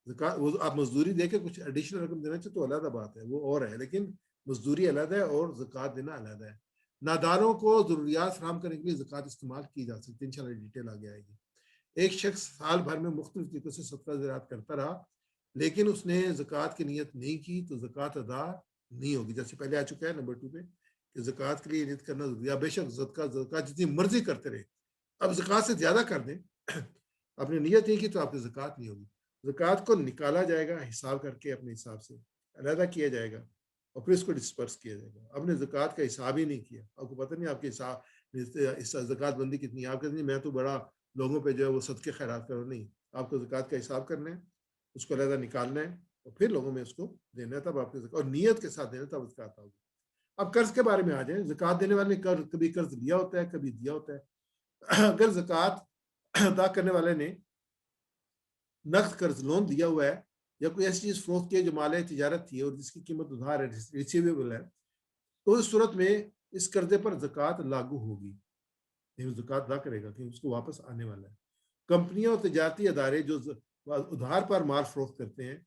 زکات وہ آپ مزدوری دے کے کچھ ایڈیشنل رقم دینا چاہے تو علیحدہ بات ہے، وہ اور ہے، لیکن مزدوری علیحدہ ہے اور زکات دینا علیحدہ ہے۔ ناداروں کو ضروریات فراہم کرنے کے لیے زکات استعمال کی جا سکتی ہے، انشاءاللہ ڈیٹیل آگے آئے گی۔ ایک شخص سال بھر میں مختلف طریقوں سے صدقہ زراعت کرتا رہا لیکن اس نے زکوٰۃ کی نیت نہیں کی تو زکوٰۃ ادا نہیں ہوگی، جیسے پہلے آ چکا ہے نمبر 2 پہ کہ زکوٰۃ کے لیے نیت کرنا ضروری ہے۔ بے شک زکوٰۃ جتنی مرضی کرتے رہے، اب زکوٰۃ سے زیادہ کر دیں، آپ نے نیت نہیں کی تو آپ کی زکوٰۃ نہیں ہوگی۔ زکوٰۃ کو نکالا جائے گا حساب کر کے، اپنے حساب سے علیحدہ کیا جائے گا اور پھر اس کو ڈسپرس کیا جائے گا۔ آپ نے زکوٰۃ کا حساب ہی نہیں کیا، آپ کو پتہ نہیں آپ کے حساب زکوٰۃ بندی کتنی ہے، آپ کہتے ہیں میں تو بڑا لوگوں پہ جو ہے وہ صدقے خیرات کرو، نہیں، آپ کو زکوٰۃ کا حساب کرنا ہے، اس کو علیحدہ نکالنا ہے اور پھر لوگوں میں اس کو دینا ہے، تب آپ کی اور نیت کے ساتھ دینا ہے، تب زکوٰۃ ہوگی۔ اب قرض کے بارے میں آ جائیں، زکوٰۃ دینے والے نے کبھی قرض لیا ہوتا ہے، کبھی دیا ہوتا ہے۔ اگر زکوٰۃ ادا کرنے والے نے نقد قرض لون دیا ہوا ہے یا کوئی ایسی چیز فروخت کی ہے جو مال تجارت تھی اور جس کی قیمت ادھار ہے، ریسیویبل ہے، تو اس صورت میں اس قرضے پر زکوٰۃ لاگو ہوگی، زکوٰۃ ادا کرے گا کہ اس کو واپس آنے والا ہے۔ کمپنیاں اور تجارتی ادارے جو ادھار پر مال فروخت کرتے ہیں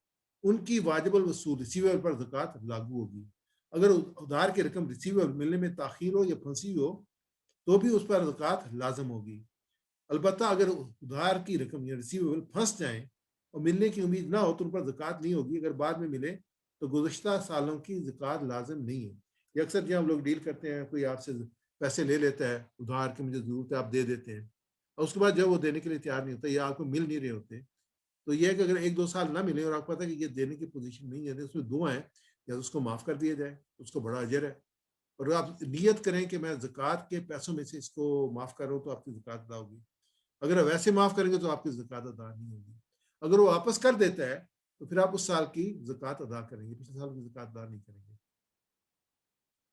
ان کی واجب الوصول ریسیویبل پر زکوٰۃ لاگو ہوگی۔ اگر ادھار کی رقم ریسیویبل ملنے میں تاخیر ہو یا پھنسی ہو تو بھی اس پر زکوٰۃ لازم ہوگی۔ البتہ اگر ادھار کی رقم یا ریسیویبل پھنس جائیں اور ملنے کی امید نہ ہو تو ان پر زکوٰۃ نہیں ہوگی، اگر بعد میں ملے تو گزشتہ سالوں کی زکوٰۃ لازم نہیں ہے۔ یہ اکثر جب ہم لوگ ڈیل کرتے ہیں، کوئی آپ سے پیسے لے لیتا ہے ادھار کی، مجھے ضرورت ہے، آپ دے دیتے ہیں اور اس کے بعد جب وہ دینے کے لیے تیار نہیں ہوتا یا آپ کو مل نہیں رہے ہوتے، تو یہ ہے کہ اگر 1-2 سال نہ ملے اور آپ کو پتا ہے کہ یہ دینے کی پوزیشن نہیں ہے، اس میں دو ہیں، یا اس کو معاف کر دیا جائے، اس کو بڑا اجر ہے، اور آپ نیت کریں کہ میں زکوٰۃ کے پیسوں میں سے اس کو معاف کر رہا ہوں تو آپ کی زکوٰۃ ادا ہوگی۔ اگر آپ ویسے معاف کریں گے تو آپ کی زکوٰۃ ادا نہیں ہوگی۔ اگر وہ واپس کر دیتا ہے تو پھر آپ اس سال کی زکوٰۃ ادا کریں گے، پچھلے سال کی زکوٰۃ ادا نہیں کریں گے۔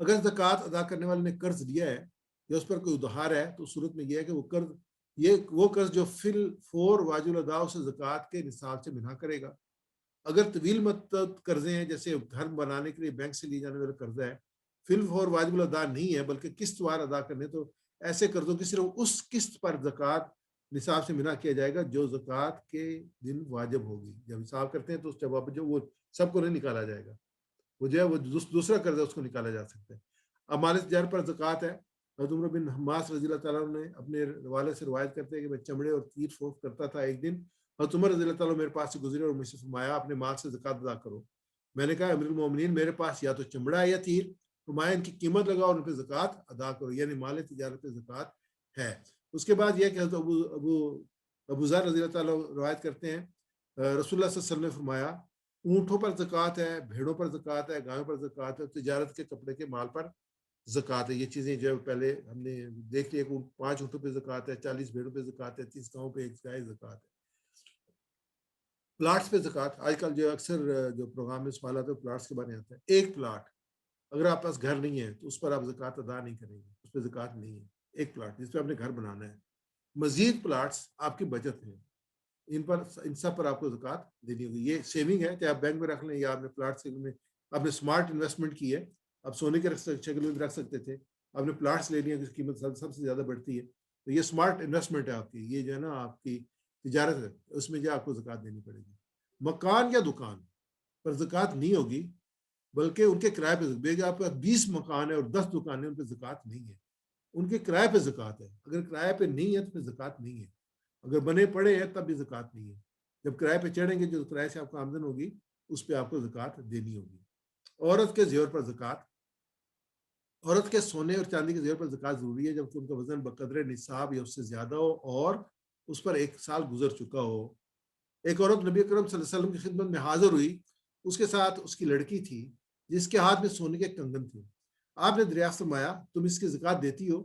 اگر زکوٰۃ ادا کرنے والے نے قرض لیا ہے یا اس پر کوئی ادھار ہے تو صورت میں یہ ہے کہ وہ قرض جو فی الفور واجب الادا اسے زکوٰۃ کے نصاب سے بنا کرے گا۔ اگر طویل مدت قرضے ہیں، جیسے گھر بنانے کے لیے بینک سے لی جانے والا قرضہ ہے، فی الفور واجب الادا نہیں ہے بلکہ قسط وار ادا کرنے، تو ایسے قرضوں کی صرف اس قسط پر زکوٰۃ نصاب سے بنا کیا جائے گا جو زکوٰۃ کے دن واجب ہوگی۔ جب حساب کرتے ہیں تو اس جواب جو وہ سب کو نہیں نکالا جائے گا، وہ جو ہے وہ دوسرا قرض ہے اس کو نکالا جا سکتا ہے۔ اب مال تجارت پر زکوٰۃ ہے۔ حضرت عمر بن حماس رضی اللہ تعالیٰ نے اپنے والد سے روایت کرتے ہیں کہ میں چمڑے اور تیر فروخت کرتا تھا۔ ایک دن حضرت عمر رضی اللہ تعالیٰ میرے پاس سے گزرے اور مجھ سے فرمایا اپنے مال سے زکوٰۃ ادا کرو۔ میں نے کہا امیر المومنین میرے پاس یا تو چمڑا ہے یا تیر، فرمایا ان کی قیمت لگاؤ اور ان پہ زکوٰۃ ادا کرو، یعنی مال تجارت پہ زکوٰۃ ہے۔ اس کے بعد یہ کہ حضرت ابو ذر رضی اللہ تعالیٰ روایت کرتے ہیں رسول اللہ صلی اللہ علیہ وسلم نے فرمایا اونٹوں پر زکوٰۃ ہے، بھیڑوں پر زکوٰۃ ہے، گایوں پر زکوٰۃ ہے، تجارت کے کپڑے کے مال پر زکوٰۃ ہے۔ یہ چیزیں جو پہلے ہم نے دیکھ لی، 5 اونٹوں پہ زکوٰۃ ہے، 40 بھیڑوں پہ زکوٰۃ ہے، 30 گاؤں پہ 1 گائے زکوٰۃ ہے۔ پلاٹس پہ زکوٰۃ، آج کل جو اکثر جو پروگرام میں سوالات ہے پلاٹس کے بارے میں آتا ہے۔ ایک پلاٹ اگر آپ پاس گھر نہیں ہے تو اس پر آپ زکوٰۃ ادا نہیں کریں گے، اس پہ زکوٰۃ نہیں ہے۔ ایک پلاٹ جس پہ آپ نے گھر بنانا ہے، مزید پلاٹس آپ کی بچت ہیں، ان سب پر آپ کو زکوٰۃ دینی ہوگی۔ یہ سیونگ ہے، چاہے آپ بینک میں رکھ لیں یا آپ نے پلاٹ سیونگ میں، آپ نے اسمارٹ انویسٹمنٹ کی ہے، آپ سونے کے شکل میں بھی رکھ سکتے تھے، آپ نے پلاٹس لے لیا جس کی قیمت سب سے زیادہ بڑھتی ہے، تو یہ اسمارٹ انویسٹمنٹ ہے آپ کی، یہ جو ہے نا آپ کی تجارت ہے، اس میں جو آپ کو زکوٰۃ دینی پڑے گی۔ مکان یا دکان پر زکوٰۃ نہیں ہوگی بلکہ ان کے کرائے پہ، آپ کا 20 مکان ہے اور 10 دکانیں، ان پہ زکوٰۃ نہیں ہے، ان کے کرائے پہ زکوٰۃ ہے۔ اگر کرائے پہ نہیں ہے تو پھر زکوٰۃ نہیں ہے، اگر بنے پڑے ہیں تب بھی زکوٰۃ نہیں ہے۔ جب کرائے پہ چڑھیں گے جو کرائے سے آپ کو آمدن ہوگی اس پہ آپ کو زکوٰۃ دینی ہوگی۔ عورت کے زیور پر زکوٰۃ، عورت کے سونے اور چاندی کے زیور پر زکوٰۃ ضروری ہے جبکہ ان کا وزن بقدر نصاب یا اس سے زیادہ ہو اور اس پر 1 سال گزر چکا ہو۔ ایک عورت نبی اکرم صلی اللہ علیہ وسلم کی خدمت میں حاضر ہوئی، اس کے ساتھ اس کی لڑکی تھی جس کے ہاتھ میں سونے کے کنگن تھے۔ آپ نے دریافت فرمایا تم اس کی زکوٰۃ دیتی ہو؟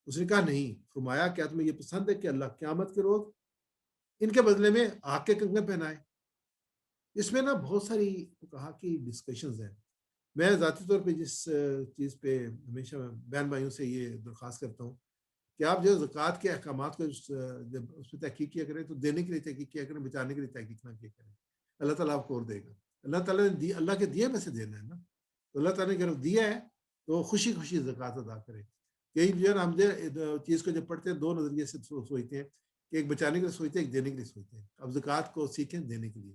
اس نے کہا نہیں۔ فرمایا کیا تمہیں یہ پسند ہے کہ اللہ قیامت کے روز ان کے بدلے میں آگ کے کنگن پہنائے؟ اس میں نا بہت ساری کہا کہ ڈسکشنز ہیں۔ میں ذاتی طور پہ جس چیز پہ ہمیشہ بہن بھائیوں سے یہ درخواست کرتا ہوں کہ آپ جو زکوٰۃ کے احکامات کو جب اس پہ تحقیق کیا کریں تو دینے کے لیے تحقیق کیا کریں، بچانے کے لیے تحقیق نہ کیا کریں۔ اللہ تعالیٰ آپ کو اور دے گا۔ اللہ تعالیٰ نے اللہ کے دیے میں سے دینا ہے نا، تو اللہ تعالیٰ نے اگر دیا ہے تو خوشی خوشی زکوٰۃ ادا کریں۔ یہی جو ہے نا ہم چیز کو جب پڑھتے ہیں 2 نظریے سے سوچتے ہیں کہ ایک بچانے کے لیے سوچتے ہیں، ایک دینے کے لیے سوچتے ہیں۔ اب زکوٰۃ کو سیکھیں دینے کے لیے۔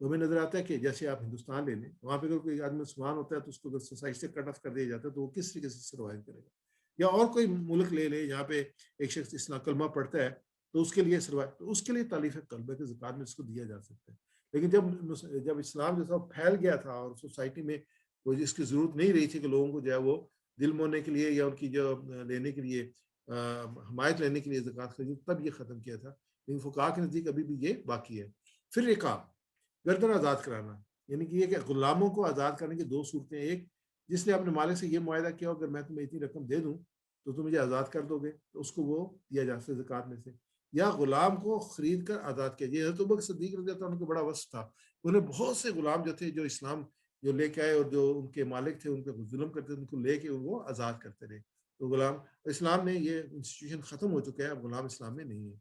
تو ہمیں نظر آتا ہے کہ جیسے آپ ہندوستان لے لیں، وہاں پہ اگر کوئی آدمی مسلمان ہوتا ہے تو اس کو اگر سوسائٹی سے کٹ آف کر دیا جاتا ہے تو وہ کس طریقے سے سروائیو کرے گا؟ یا اور کوئی ملک لے لے جہاں پہ ایک شخص اسلام کلمہ پڑھتا ہے تو اس کے لیے سروائیو، تو اس کے لیے تالیف قلب ہے کہ زکوٰۃ میں اس کو دیا جا سکتا ہے۔ لیکن جب اسلام جیسا پھیل گیا تھا اور سوسائٹی میں وہ اس کی ضرورت نہیں رہی تھی کہ لوگوں کو جو ہے وہ دل مونے کے لیے یا ان کی جو لینے کے لیے حمایت لینے کے لیے زکوٰۃ خرید، تب یہ ختم کیا تھا، لیکن فقہا کے نزدیک ابھی بھی یہ باقی ہے۔ پھر رقاب، گردن آزاد کرانا، یعنی کہ یہ کہ غلاموں کو آزاد کرنے کی دو صورتیں، ایک جس نے اپنے مالک سے یہ معاہدہ کیا اگر میں تمہیں اتنی رقم دے دوں تو تم مجھے آزاد کر دو گے، تو اس کو وہ دیا جا سکتا ہے زکوٰۃ میں سے، یا غلام کو خرید کر آزاد کیا۔ یہ حضرت ابوبکر صدیق رضی اللہ عنہ کو بڑا وصف تھا، انہیں بہت سے غلام جو تھے جو اسلام جو لے کے آئے اور جو ان کے مالک تھے ان پہ ظلم کرتے تھے ان کو لے کے وہ آزاد کرتے رہے۔ تو غلام اسلام نے یہ انسٹیٹیوشن ختم ہو چکا ہے، اب غلام اسلام میں نہیں ہے۔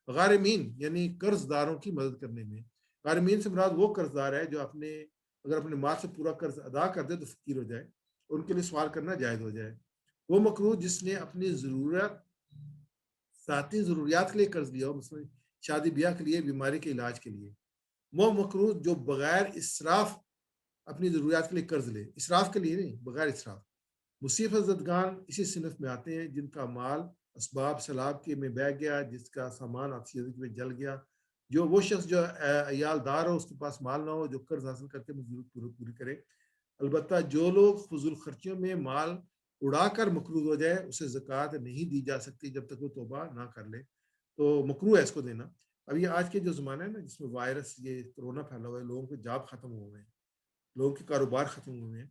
غارمین یعنی قرض داروں کی مدد کرنے میں، غارمین سے مراد وہ قرض دار ہے جو اگر اپنے مال سے پورا قرض ادا کر دے تو فقیر ہو جائے، ان کے لیے سوال کرنا جائز ہو جائے۔ وہ مکروہ جس نے اپنی ذاتی ضروریات کے لیے قرض لیا ہو، مثلا شادی بیاہ کے لیے، بیماری کے علاج کے لیے۔ وہ مکروہ جو بغیر اسراف اپنی ضروریات کے لیے قرض لے، اسراف کے لیے نہیں، بغیر اسراف۔ مصیبت زدگان اسی صنف میں آتے ہیں جن کا مال اسباب سیلاب کے میں بہہ گیا، جس کا سامان آتشی میں جل گیا، جو وہ شخص جو عیال دار ہو، اس کے پاس مال نہ ہو، جو قرض حاصل کر کے ضرورت پوری کرے۔ البتہ جو لوگ فضول خرچیوں میں مال اڑا کر مقروض ہو جائے اسے زکوٰۃ نہیں دی جا سکتی جب تک وہ توبہ نہ کر لے، تو مکروہ ہے اس کو دینا۔ اب یہ آج کے جو زمانہ ہے نا جس میں وائرس یہ کورونا پھیلا ہوا ہے، لوگوں کے جاب ختم ہوئے ہیں، لوگوں کے کاروبار ختم ہوئے ہیں،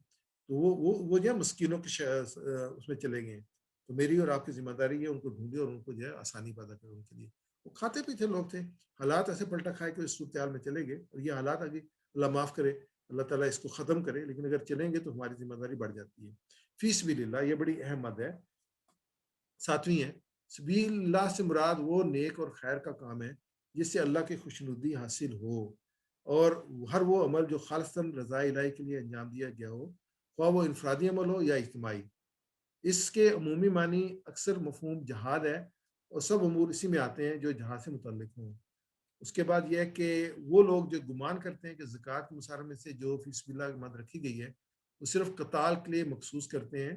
تو وہ جو ہے مسکینوں کے اس میں چلے گئے ہیں، تو میری اور آپ کی ذمہ داری ہے ان کو ڈھونڈے اور ان کو جو ہے آسانی پیدا کرے ان کے لیے۔ وہ کھاتے پیتے لوگ تھے، حالات ایسے پلٹا کھائے کہ اس صورتحال میں چلے گئے، اور یہ حالات آگے اللہ معاف کرے، اللہ تعالیٰ اس کو ختم کرے، لیکن اگر چلیں گے تو ہماری ذمہ داری بڑھ جاتی ہے۔ فی سبیل اللہ یہ بڑی اہم مد ہے۔ ساتویں ہے، سبیل اللہ سے مراد وہ نیک اور خیر کا کام ہے جس سے اللہ کی خوشنودی حاصل ہو، اور ہر وہ عمل جو خالصاً رضا الہی کے لیے انجام دیا گیا ہو، خواہ وہ انفرادی عمل ہو یا اجتماعی۔ اس کے عمومی معنی اکثر مفہوم جہاد ہے، اور سب امور اسی میں آتے ہیں جو جہاد سے متعلق ہوں۔ اس کے بعد یہ ہے کہ وہ لوگ جو گمان کرتے ہیں کہ زکوٰۃ کے مسائل میں سے جو فی سبیل اللہ کی مد رکھی گئی ہے وہ صرف قتال کے لیے مخصوص کرتے ہیں،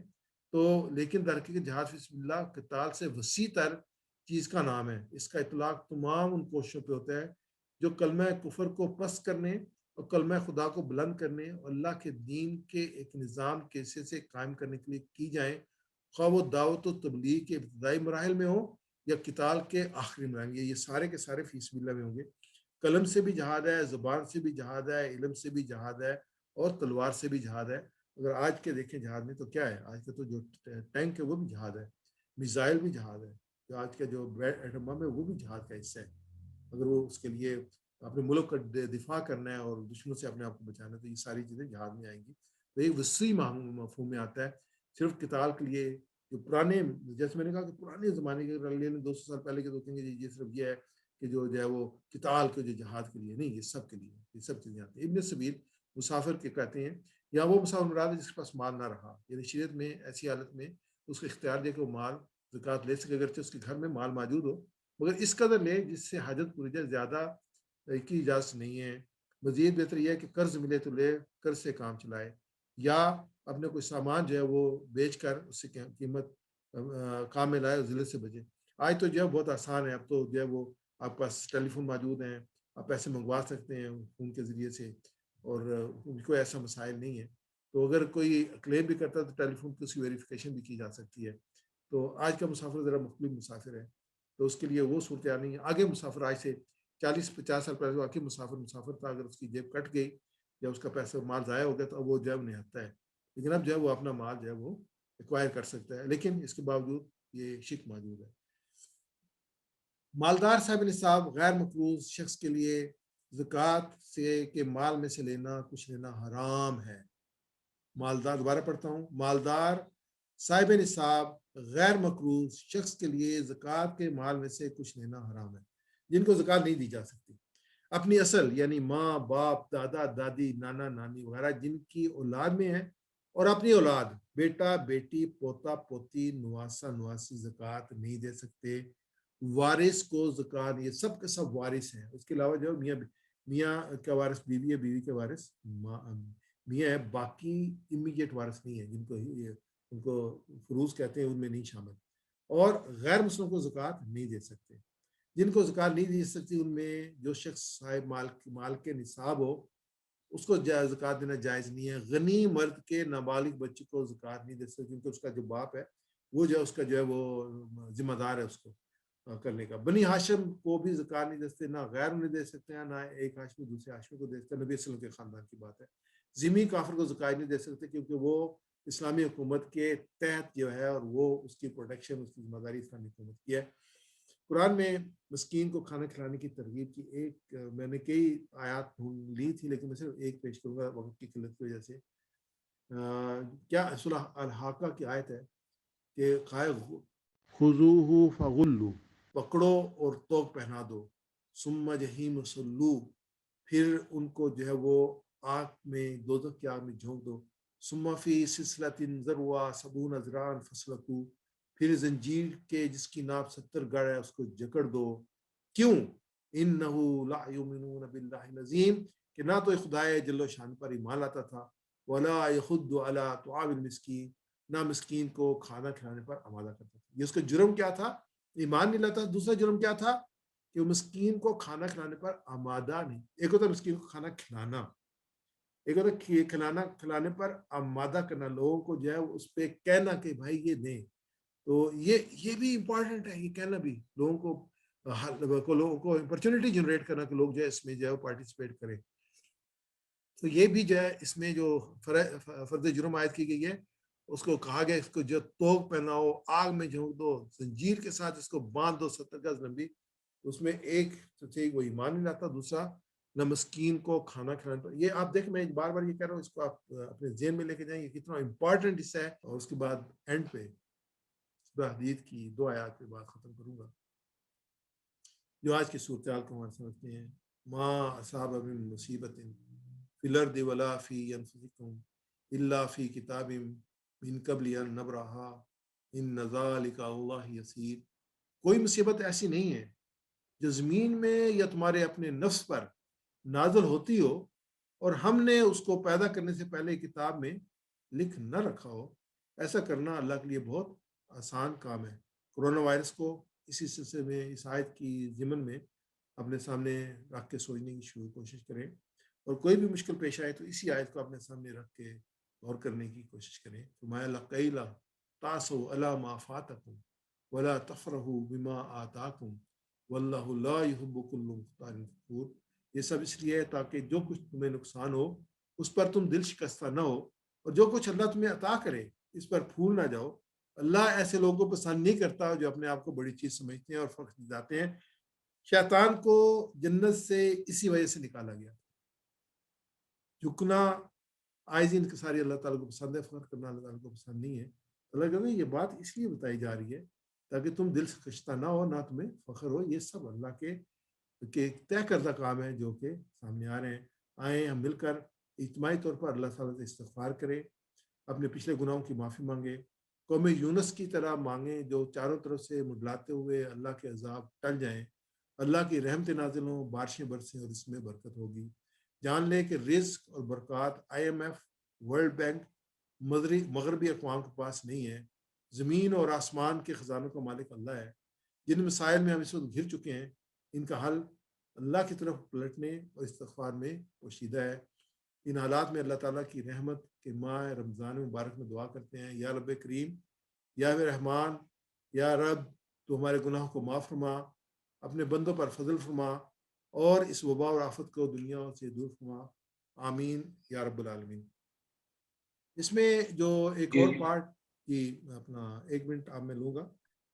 تو لیکن در حقیقت جہاد فی سبیل اللہ قتال سے وسیع تر چیز کا نام ہے۔ اس کا اطلاق تمام ان کوششوں پہ ہوتا ہے جو کلمہ کفر کو پست کرنے اور کلمہ خدا کو بلند کرنے اور اللہ کے دین کے ایک نظام کیسے سے قائم کرنے کے لیے کی جائیں، خواہ وہ دعوت و تبلیغ کے ابتدائی مراحل میں ہو یا قتال کے آخری مراحل، یہ سارے کے سارے فی سبیل اللہ میں ہوں گے۔ قلم سے بھی جہاد ہے، زبان سے بھی جہاد ہے، علم سے بھی جہاد ہے، اور تلوار سے بھی جہاد ہے۔ اگر آج کے دیکھیں جہاد میں تو کیا ہے، آج کا تو جو ٹینک ہے وہ بھی جہاد ہے، میزائل بھی جہاد ہے، جو آج کا جو ایٹم بم ہے وہ بھی جہاد کا حصہ ہے۔ اگر وہ اس کے لیے اپنے ملک کا دفاع کرنا ہے اور دشمنوں سے اپنے آپ کو بچانا ہے تو یہ ساری چیزیں جہاد میں آئیں گی۔ تو ایک وسیع مفہوم میں آتا ہے، صرف قتال کے لیے جو پرانے، جیسے میں نے کہا کہ پرانے زمانے کے 200 سال پہلے کے تو کہیں گے یہ صرف یہ ہے کہ جو ہے وہ قتال کے جو جہاد کے لیے نہیں، یہ سب کے لیے، یہ سب چیزیں آتی ہیں۔ ابن سبیل مسافر کے کہتے ہیں، یا وہ مسافر مراد ہے جس کے پاس مال نہ رہا، یعنی شریعت میں ایسی حالت میں اس کو اختیار دے کہ وہ مال زکوٰۃ لے سکے اگرچہ اس کے گھر میں مال موجود ہو، مگر اس قدر لے جس سے حاجت پوری جائے، زیادہ کی اجازت نہیں ہے۔ مزید بہتر یہ ہے کہ قرض ملے تو لے، قرض سے کام چلائے، یا اپنے کوئی سامان جو ہے وہ بیچ کر اس سے قیمت کام میں لائے اور ذلت سے بچے۔ آج تو جو ہے بہت آسان ہے، اب تو جو ہے وہ آپ کے پاس ٹیلی فون موجود ہیں، آپ پیسے منگوا سکتے ہیں فون کے ذریعے سے، اور کوئی ایسا مسائل نہیں ہے۔ تو اگر کوئی کلیم بھی کرتا ہے تو ٹیلی فون کی اس کی ویریفیکیشن بھی کی جا سکتی ہے۔ تو آج کا مسافر ذرا مختلف مسافر ہے، تو اس کے لیے وہ صورتحال نہیں ہے۔ آگے مسافر آج سے 40-50 سال پہلے واقعی مسافر تھا، اگر اس کی جیب کٹ گئی یا اس کا پیسہ مال ضائع ہو گیا تو اب وہ جو ہے نہتا ہے، لیکن اب جو ہے وہ اپنا مال جو ہے وہ ایکوائر کر سکتا ہے، لیکن اس کے باوجود یہ شک موجود ہے۔ مالدار صاحب نصاب غیر مقروض شخص کے لیے زکوٰۃ سے کے مال میں سے کچھ لینا حرام ہے۔ مالدار، دوبارہ پڑھتا ہوں، مالدار صاحب نصاب غیر مقروض شخص کے لیے زکوٰۃ کے مال میں سے کچھ لینا حرام ہے، جن کو زکوٰۃ نہیں دی جا سکتی۔ اپنی اصل یعنی ماں باپ، دادا دادی، نانا نانی وغیرہ جن کی اولاد میں ہے، اور اپنی اولاد، بیٹا بیٹی، پوتا پوتی، نواسا نواسی زکوٰۃ نہیں دے سکتے۔ وارث کو زکوٰۃ، یہ سب کے سب وارث ہیں، اس کے علاوہ جو میاں میاں کا وارث بیوی ہے, بیوی کے وارث میاں ہے, باقی امیڈیٹ وارث نہیں ہے جن کو ان کو فروز کہتے ہیں, ان میں نہیں شامل. اور غیر مسلموں کو زکوٰۃ نہیں دے سکتے. جن کو زکوٰۃ نہیں دے سکتی ان میں جو شخص صاحب مال کے نصاب ہو اس کو زکوٰۃ دینا جائز نہیں ہے. غنی مرد کے نابالغ بچے کو زکوٰۃ نہیں دے سکتے کیونکہ اس کا جو باپ ہے وہ جو ہے اس کا جو ہے وہ ذمہ دار ہے اس کو کرنے کا. بنی ہاشم کو بھی زکوٰۃ نہیں دے سکتے, نہ غیر انہیں دے سکتے ہیں, نہ ایک ہاشمی دوسرے ہاشمی کو دے سکتے ہیں. نبی صلی اللہ علیہ وسلم کے خاندان کی بات ہے. ذمی کافر کو زکوٰۃ نہیں دے سکتے کیونکہ وہ اسلامی حکومت کے تحت جو ہے اور وہ اس کی پروٹیکشن, اس کی ذمہ داری اسلامی حکومت کی ہے. قرآن میں مسکین کو کھانا کھلانے کی ترغیب کی ایک میں نے کئی آیات لی تھی لیکن میں صرف ایک پیش کروں گا وقت کی قلت کی وجہ سے. کیا سورہ الحاقہ کی آیت ہے کہ خذوہ فغلوا, پکڑو اور توق پہنا دو, ثم جحیم صلو, پھر ان کو جو ہے وہ آگ میں دوزخ کی آگ میں جھونک دو, ثم فی سلسلۃ ذرعها 70 ذراعا فاسلکوہ, پھر زنجیر کے جس کی ناپ 70 گڑ ہے اس کو جکڑ دو. کیوں؟ انہ لا یؤمنون باللہ العظیم, کہ نہ تو خدائے جل و شان پر ایمان لاتا تھا, ولا یحض علی طعام المسکین, نہ مسکین کو کھانا کھلانے پر آمادہ کرتا تھا. یہ اس کا جرم کیا تھا؟ ایمان نہیں لاتا. دوسرا جرم کیا تھا کہ وہ مسکین کو کھانا کھلانے پر آمادہ نہیں. ایک ہوتا ہے مسکین کو کھانا کھلانا, ایک ہوتا ہے کھلانا کھلانے پر آمادہ کرنا, لوگوں کو جو ہے اس پہ کہنا کہ بھائی یہ دیں. تو یہ بھی امپورٹنٹ ہے, یہ کہنا بھی لوگوں کو اپرچونٹی جنریٹ کرنا کہ لوگ جو ہے اس میں جو ہے پارٹیسپیٹ کریں. تو یہ بھی جو ہے اس میں جو فرض جرم عائد کی گئی ہے اس کو کہا گیا اس کو جو توق پہناؤ, آگ میں جھونک دو, زنجیر کے ساتھ اس کو باندھ دو 70 گز لمبی. اس میں ایک وہ ایمان نہیں لاتا, دوسرا نہ مسکین کو کھانا کھلانے پر. یہ آپ دیکھیں میں بار بار یہ کہہ رہا ہوں, اس کو آپ اپنے ذہن میں لے کے جائیں, یہ کتنا امپورٹنٹ حصہ ہے. اور اس کے بعد اینڈ پہ حدید کی 2 آیات کے بعد ختم کروں گا جو آج کی صورتحال کو ہمارے سمجھتے ہیں. ما اصاب من مصیبت فی الارض ولا فی انفسکم الا فی کتاب من قبل ان نبرأها ان ذلک اللہ یسیر. کوئی مصیبت ایسی نہیں ہے جو زمین میں یا تمہارے اپنے نفس پر نازل ہوتی ہو اور ہم نے اس کو پیدا کرنے سے پہلے کتاب میں لکھ نہ رکھا ہو. ایسا کرنا اللہ کے لیے بہت آسان کام ہے. کرونا وائرس کو اسی سلسلے میں اس آیت کی ضمن میں اپنے سامنے رکھ کے سوچنے کی کوشش کریں, اور کوئی بھی مشکل پیش آئے تو اسی آیت کو اپنے سامنے رکھ کے غور کرنے کی کوشش کریں. فرمایا لَقَيْلَ تَعْسَوْا عَلَى مَا فَاتَكُمْ وَلَا تَفْرَحُوا بِمَا آتَاكُمْ وَاللَّهُ لَا يُحِبُّ كُلَّ مُخْتَالٍ فَخُورٍ. یہ سب اس لیے ہے تاکہ جو کچھ تمہیں نقصان ہو اس پر تم دل شکستہ نہ ہو, اور جو کچھ اللہ تمہیں عطا کرے اس پر پھول نہ جاؤ. اللہ ایسے لوگوں کو پسند نہیں کرتا جو اپنے آپ کو بڑی چیز سمجھتے ہیں اور فخر جاتے ہیں. شیطان کو جنت سے اسی وجہ سے نکالا گیا. جھکنا عاجزی انکساری اللہ تعالیٰ کو پسند ہے, فخر کرنا اللہ تعالیٰ کو پسند نہیں ہے. اللہ کہتے ہیں یہ بات اس لیے بتائی جا رہی ہے تاکہ تم دل سے خشتہ نہ ہو, نہ تمہیں فخر ہو. یہ سب اللہ کے طے کردہ کام ہیں جو کہ سامنے آ رہے ہیں. آئیں ہم مل کر اجتماعی طور پر اللہ تعالیٰ سے استغفار کریں, اپنے پچھلے گناہوں کی معافی مانگیں, قوم یونس کی طرح مانگیں جو چاروں طرف سے مڈلاتے ہوئے اللہ کے عذاب ٹل جائیں, اللہ کی رحمت نازل ہوں, بارشیں برسیں اور اس میں برکت ہوگی. جان لیں کہ رزق اور برکات IMF, ورلڈ بینک, مغربی اقوام کے پاس نہیں ہے. زمین اور آسمان کے خزانوں کا مالک اللہ ہے. جن مسائل میں ہم اس وقت گھر چکے ہیں ان کا حل اللہ کی طرف پلٹنے اور استغفار میں پوشیدہ ہے. ان حالات میں اللہ تعالیٰ کی رحمت کے ماہ رمضان مبارک میں دعا کرتے ہیں, یا رب کریم, یا رحمان, یا رب تو ہمارے گناہوں کو معاف فرما, اپنے بندوں پر فضل فرما, اور اس وبا اور آفت کو دنیا سے دور فرما. آمین یا رب العالمین. اس میں جو ایک اور پارٹ کی اپنا 1 منٹ آپ میں لوں گا,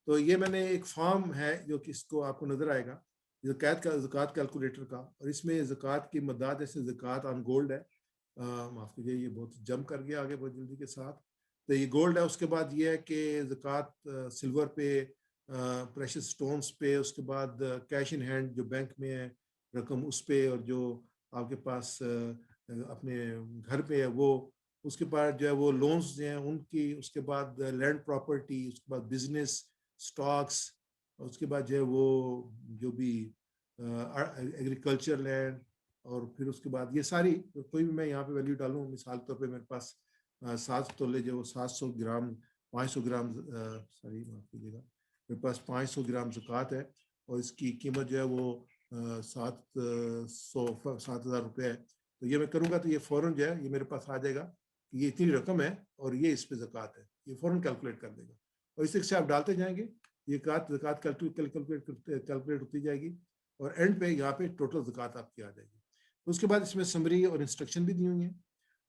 تو یہ میں نے ایک فارم ہے جو کہ اس کو آپ کو نظر آئے گا زکوٰۃ کیلکولیٹر کا, اور اس میں زکوٰۃ کی مداد جیسے زکوٰۃ آن گولڈ ہے, معاف کیجیے یہ بہت جمپ کر گیا آگے بہت جلدی کے ساتھ, تو یہ گولڈ ہے. اس کے بعد یہ ہے کہ زکوٰۃ سلور پہ, پریشس سٹونز پہ, اس کے بعد کیش ان ہینڈ جو بینک میں ہے رقم اس پہ, اور جو آپ کے پاس اپنے گھر پہ ہے وہ, اس کے بعد جو ہے وہ لونز ہیں ان کی, اس کے بعد لینڈ پراپرٹی, اس کے بعد بزنس سٹاکس, اس کے بعد جو ہے وہ جو بھی ایگریکلچر لینڈ اور پھر اس کے بعد یہ ساری کوئی بھی میں یہاں پہ ویلیو ڈالوں، مثال طور پہ میرے پاس 7 تولے جو 700 گرام 500 گرام سوری معاف کیجیے گا، میرے پاس 500 گرام زکوٰۃ ہے اور اس کی قیمت جو ہے وہ 7,000 روپے ہے. تو یہ میں کروں گا تو یہ فوراً جو ہے یہ میرے پاس آ جائے گا کہ یہ اتنی رقم ہے اور یہ اس پہ زکوٰۃ ہے، یہ فوراً کیلکولیٹ کر دے گا. اور اس سے آپ ڈالتے جائیں گے، یہ زکوٰۃ کیلکولیٹ ہوتی جائے گی اور اینڈ پہ یہاں پہ ٹوٹل زکوٰۃ آپ کی آ جائے گی. اس کے بعد اس میں سمری اور انسٹرکشن بھی دی ہوئی ہیں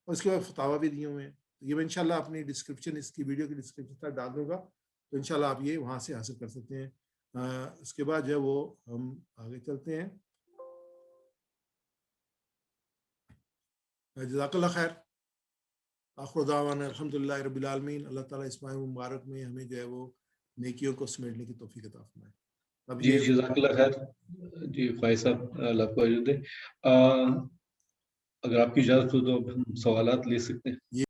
اور اس کے بعد فتاویٰ بھی دیے ہوئے ہیں. یہ میں انشاءاللہ اپنی ڈسکرپشن، اس کی ویڈیو کی ڈسکرپشن تک ڈال دوں گا، تو انشاءاللہ آپ یہ وہاں سے حاصل کر سکتے ہیں. اس کے بعد جو ہے وہ ہم آگے چلتے ہیں. جزاک اللہ خیر. آخر دعوانا الحمدللہ رب العالمین. اللہ تعالیٰ اس ماہ مبارک میں ہمیں جو ہے وہ نیکیوں کو سمیٹنے کی توفیق عطا فرمائے. اب جی یہ جزاک اللہ خیر. جی فائز صاحب اللہ آپ کو اجر دے. اگر آپ کی اجازت ہو تو ہم سوالات لے سکتے ہیں.